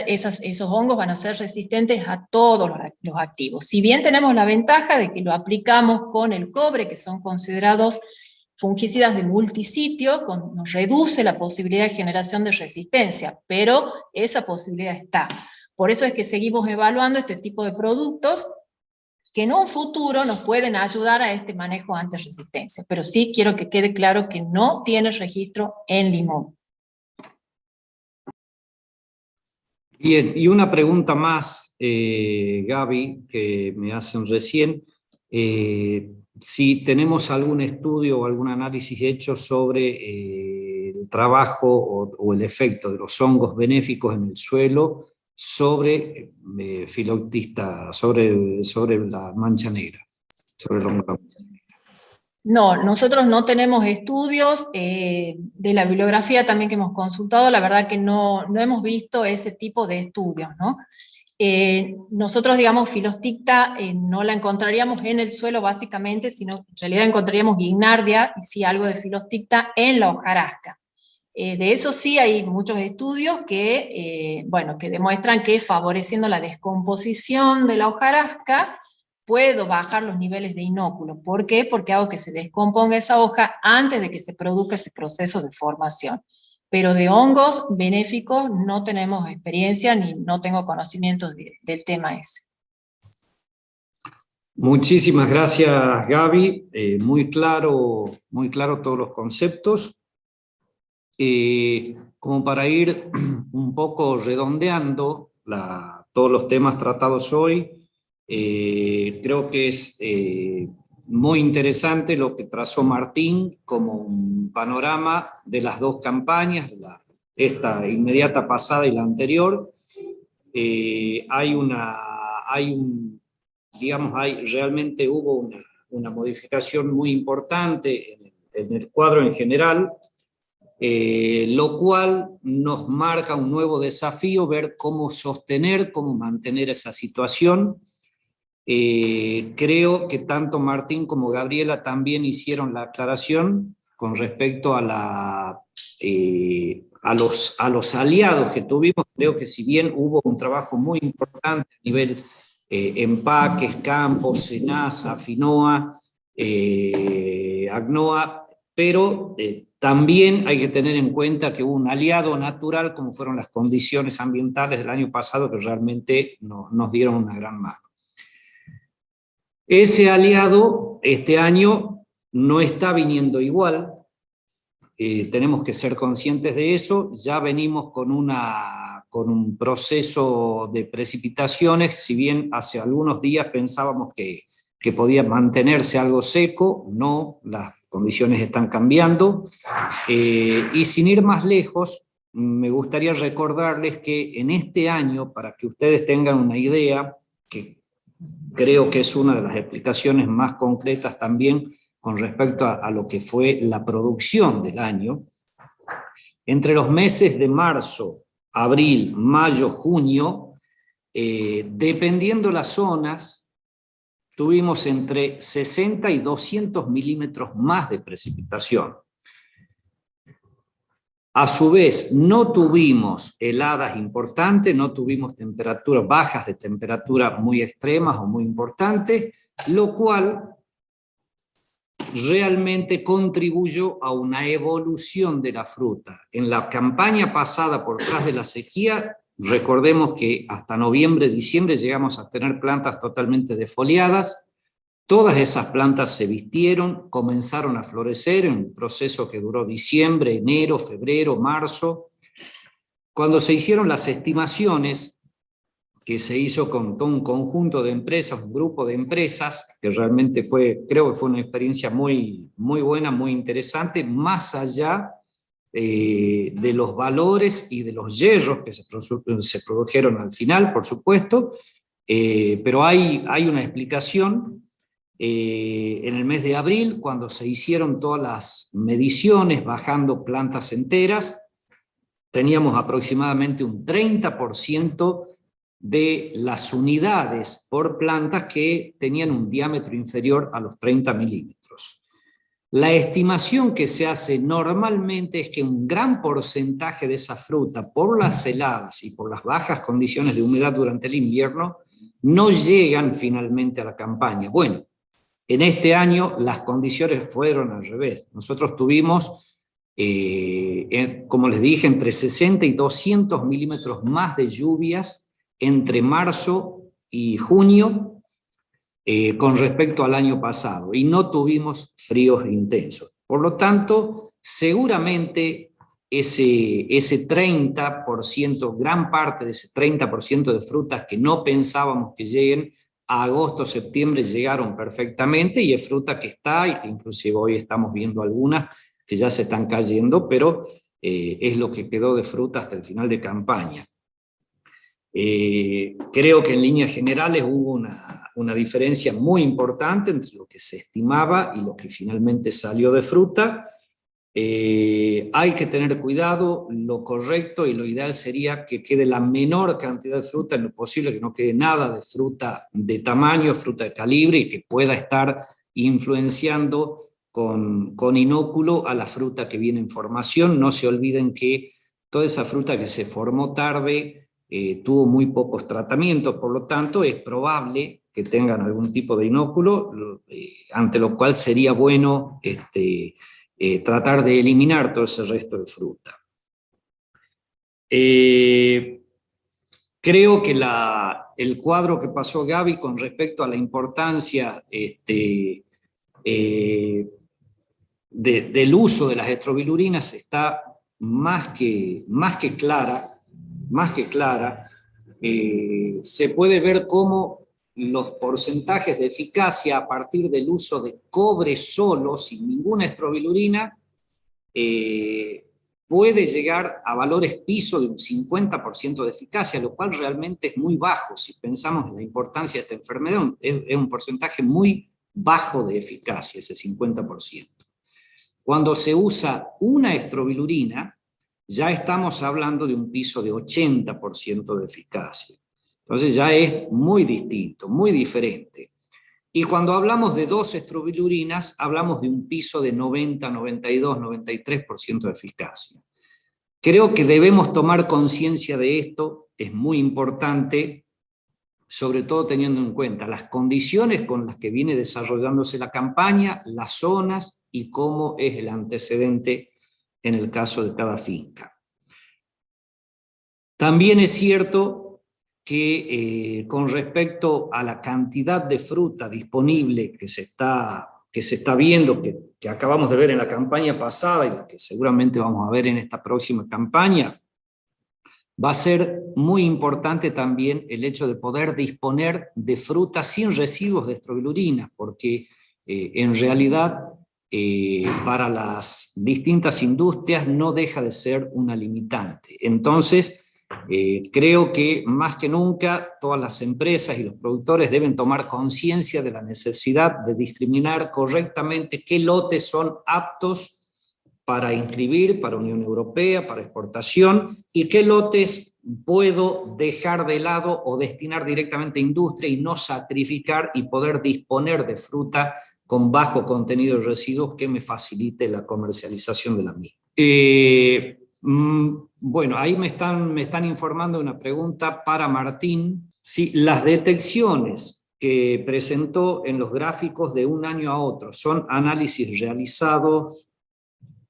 esos hongos van a ser resistentes a todos los activos. Si bien tenemos la ventaja de que lo aplicamos con el cobre, que son considerados fungicidas de multisitio, nos reduce la posibilidad de generación de resistencia, pero esa posibilidad está. Por eso es que seguimos evaluando este tipo de productos que en un futuro nos pueden ayudar a este manejo ante resistencia, pero sí quiero que quede claro que no tiene registro en limón. Bien, y una pregunta más, Gaby, que me hacen recién. Si tenemos algún estudio o algún análisis hecho sobre el trabajo o el efecto de los hongos benéficos en el suelo sobre Phylloxera, sobre la mancha negra, sobre el hongo de la mancha negra. No, nosotros no tenemos estudios de la bibliografía también que hemos consultado, la verdad que no hemos visto ese tipo de estudios, ¿no? Nosotros, digamos, Phylloxera no la encontraríamos en el suelo básicamente, sino en realidad encontraríamos Guignardia y sí algo de Phylloxera en la hojarasca. De eso sí hay muchos estudios que, bueno, que demuestran que favoreciendo la descomposición de la hojarasca puedo bajar los niveles de inóculo. ¿Por qué? Porque hago que se descomponga esa hoja antes de que se produzca ese proceso de formación. Pero de hongos benéficos no tenemos experiencia ni no tengo conocimiento del tema ese. Muchísimas gracias, Gaby. Muy claro todos los conceptos. Como para ir un poco redondeando todos los temas tratados hoy, creo que es muy interesante lo que trazó Martín como un panorama de las 2 campañas, esta inmediata pasada y la anterior. Realmente hubo una modificación muy importante en el cuadro en general, lo cual nos marca un nuevo desafío, ver cómo sostener, cómo mantener esa situación. Creo que tanto Martín como Gabriela también hicieron la aclaración con respecto a los aliados que tuvimos. Creo que si bien hubo un trabajo muy importante a nivel empaques, campos, SENASA, FINOA, ACNOA, pero también hay que tener en cuenta que hubo un aliado natural, como fueron las condiciones ambientales del año pasado, que realmente nos dieron una gran mano. Ese aliado este año no está viniendo igual, tenemos que ser conscientes de eso. Ya venimos con un proceso de precipitaciones, si bien hace algunos días pensábamos que podía mantenerse algo seco, no, las condiciones están cambiando, y sin ir más lejos, me gustaría recordarles que en este año, para que ustedes tengan una idea, que creo que es una de las explicaciones más concretas también con respecto a lo que fue la producción del año, entre los meses de marzo, abril, mayo, junio, dependiendo las zonas, tuvimos entre 60 y 200 milímetros más de precipitación. A su vez, no tuvimos heladas importantes, no tuvimos temperaturas bajas de temperatura muy extremas o muy importantes, lo cual realmente contribuyó a una evolución de la fruta. En la campaña pasada, por detrás de la sequía, recordemos que hasta noviembre, diciembre llegamos a tener plantas totalmente defoliadas. Todas esas plantas se vistieron, comenzaron a florecer en un proceso que duró diciembre, enero, febrero, marzo. Cuando se hicieron las estimaciones, que se hizo con todo un conjunto de empresas, un grupo de empresas, que realmente creo que fue una experiencia muy, muy buena, muy interesante, más allá de los valores y de los hierros que se produjeron al final, por supuesto, pero hay una explicación. En el mes de abril, cuando se hicieron todas las mediciones bajando plantas enteras, teníamos aproximadamente un 30% de las unidades por planta que tenían un diámetro inferior a los 30 milímetros. La estimación que se hace normalmente es que un gran porcentaje de esa fruta, por las heladas y por las bajas condiciones de humedad durante el invierno, no llegan finalmente a la campaña. Bueno, en este año las condiciones fueron al revés. Nosotros tuvimos, como les dije, entre 60 y 200 milímetros más de lluvias entre marzo y junio con respecto al año pasado, y no tuvimos fríos intensos. Por lo tanto, seguramente ese 30%, gran parte de ese 30% de frutas que no pensábamos que lleguen, a agosto, septiembre llegaron perfectamente, y es fruta que está, y inclusive hoy estamos viendo algunas que ya se están cayendo, pero es lo que quedó de fruta hasta el final de campaña. Creo que en líneas generales hubo una diferencia muy importante entre lo que se estimaba y lo que finalmente salió de fruta. Hay que tener cuidado, lo correcto y lo ideal sería que quede la menor cantidad de fruta en lo posible, que no quede nada de fruta de tamaño, fruta de calibre, y que pueda estar influenciando con inóculo a la fruta que viene en formación. No se olviden que toda esa fruta que se formó tarde tuvo muy pocos tratamientos, por lo tanto es probable que tengan algún tipo de inóculo, ante lo cual sería bueno tratar de eliminar todo ese resto de fruta. Creo que el cuadro que pasó Gaby con respecto a la importancia del uso de las estrobilurinas está más que clara. Se puede ver cómo los porcentajes de eficacia a partir del uso de cobre solo, sin ninguna estrobilurina, puede llegar a valores piso de un 50% de eficacia, lo cual realmente es muy bajo. Si pensamos en la importancia de esta enfermedad, es un porcentaje muy bajo de eficacia, ese 50%. Cuando se usa una estrobilurina, ya estamos hablando de un piso de 80% de eficacia. Entonces ya es muy distinto, muy diferente. Y cuando hablamos de 2 estrobilurinas, hablamos de un piso de 90, 92, 93% de eficacia. Creo que debemos tomar conciencia de esto, es muy importante, sobre todo teniendo en cuenta las condiciones con las que viene desarrollándose la campaña, las zonas y cómo es el antecedente en el caso de cada finca. También es cierto que con respecto a la cantidad de fruta disponible que se está viendo, que acabamos de ver en la campaña pasada y la que seguramente vamos a ver en esta próxima campaña, va a ser muy importante también el hecho de poder disponer de fruta sin residuos de estrobilurina, porque en realidad para las distintas industrias no deja de ser una limitante. Entonces, creo que más que nunca todas las empresas y los productores deben tomar conciencia de la necesidad de discriminar correctamente qué lotes son aptos para inscribir, para Unión Europea, para exportación, y qué lotes puedo dejar de lado o destinar directamente a industria y no sacrificar y poder disponer de fruta con bajo contenido de residuos que me facilite la comercialización de la misma. Bueno, ahí me están informando una pregunta para Martín. Si las detecciones que presentó en los gráficos de un año a otro son análisis realizados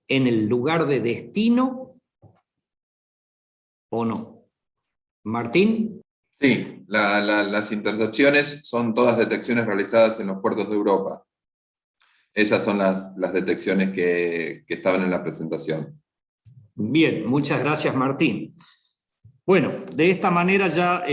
en el lugar de destino o no. ¿Martín? Sí, las intercepciones son todas detecciones realizadas en los puertos de Europa. Esas son las detecciones que estaban en la presentación. Bien, muchas gracias, Martín. Bueno, de esta manera ya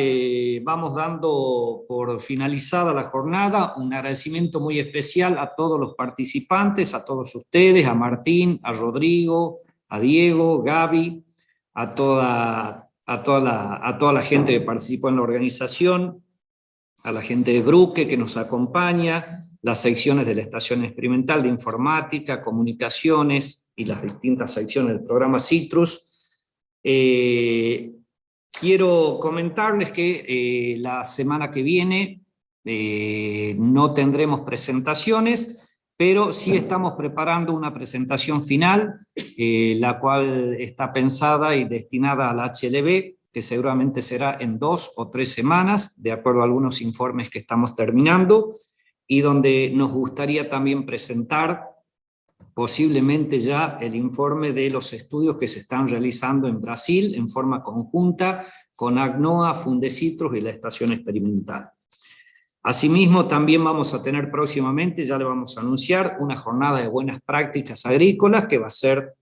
vamos dando por finalizada la jornada. Un agradecimiento muy especial a todos los participantes, a todos ustedes, a Martín, a Rodrigo, a Diego, Gaby, a toda la gente que participó en la organización, a la gente de Bruque que nos acompaña, las secciones de la Estación Experimental de Informática, Comunicaciones y las distintas secciones del programa Citrus. Quiero comentarles que la semana que viene no tendremos presentaciones, pero sí estamos preparando una presentación final, la cual está pensada y destinada al HLB, que seguramente será en 2 o 3 semanas, de acuerdo a algunos informes que estamos terminando, y donde nos gustaría también presentar posiblemente ya el informe de los estudios que se están realizando en Brasil en forma conjunta con ACNOA, Fundecitrus y la Estación Experimental. Asimismo, también vamos a tener próximamente, ya le vamos a anunciar, una jornada de buenas prácticas agrícolas que va a ser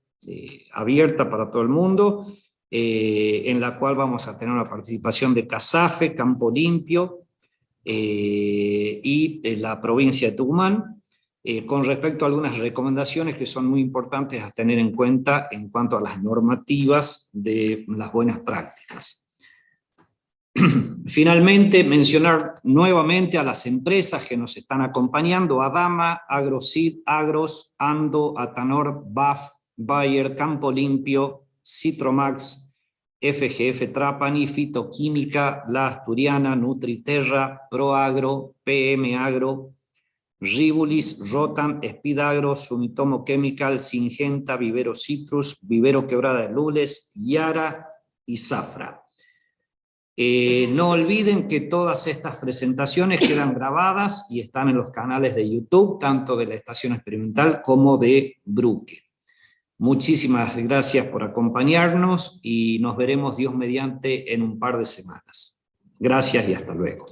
abierta para todo el mundo, en la cual vamos a tener una participación de CASAFE, Campo Limpio, y la provincia de Tucumán, con respecto a algunas recomendaciones que son muy importantes a tener en cuenta en cuanto a las normativas de las buenas prácticas. Finalmente, mencionar nuevamente a las empresas que nos están acompañando: Adama, Agroseed, Agros, Ando, Atanor, BAF, Bayer, Campo Limpio, Citromax, FGF Trapani, Fitoquímica, La Asturiana, Nutriterra, Proagro, PM Agro, Ribulis, Rotam, Speedagro, Sumitomo Chemical, Syngenta, Vivero Citrus, Vivero Quebrada de Lules, Yara y Zafra. No olviden que todas estas presentaciones quedan grabadas y están en los canales de YouTube, tanto de la Estación Experimental como de Bruque. Muchísimas gracias por acompañarnos y nos veremos, Dios mediante, en un par de semanas. Gracias y hasta luego.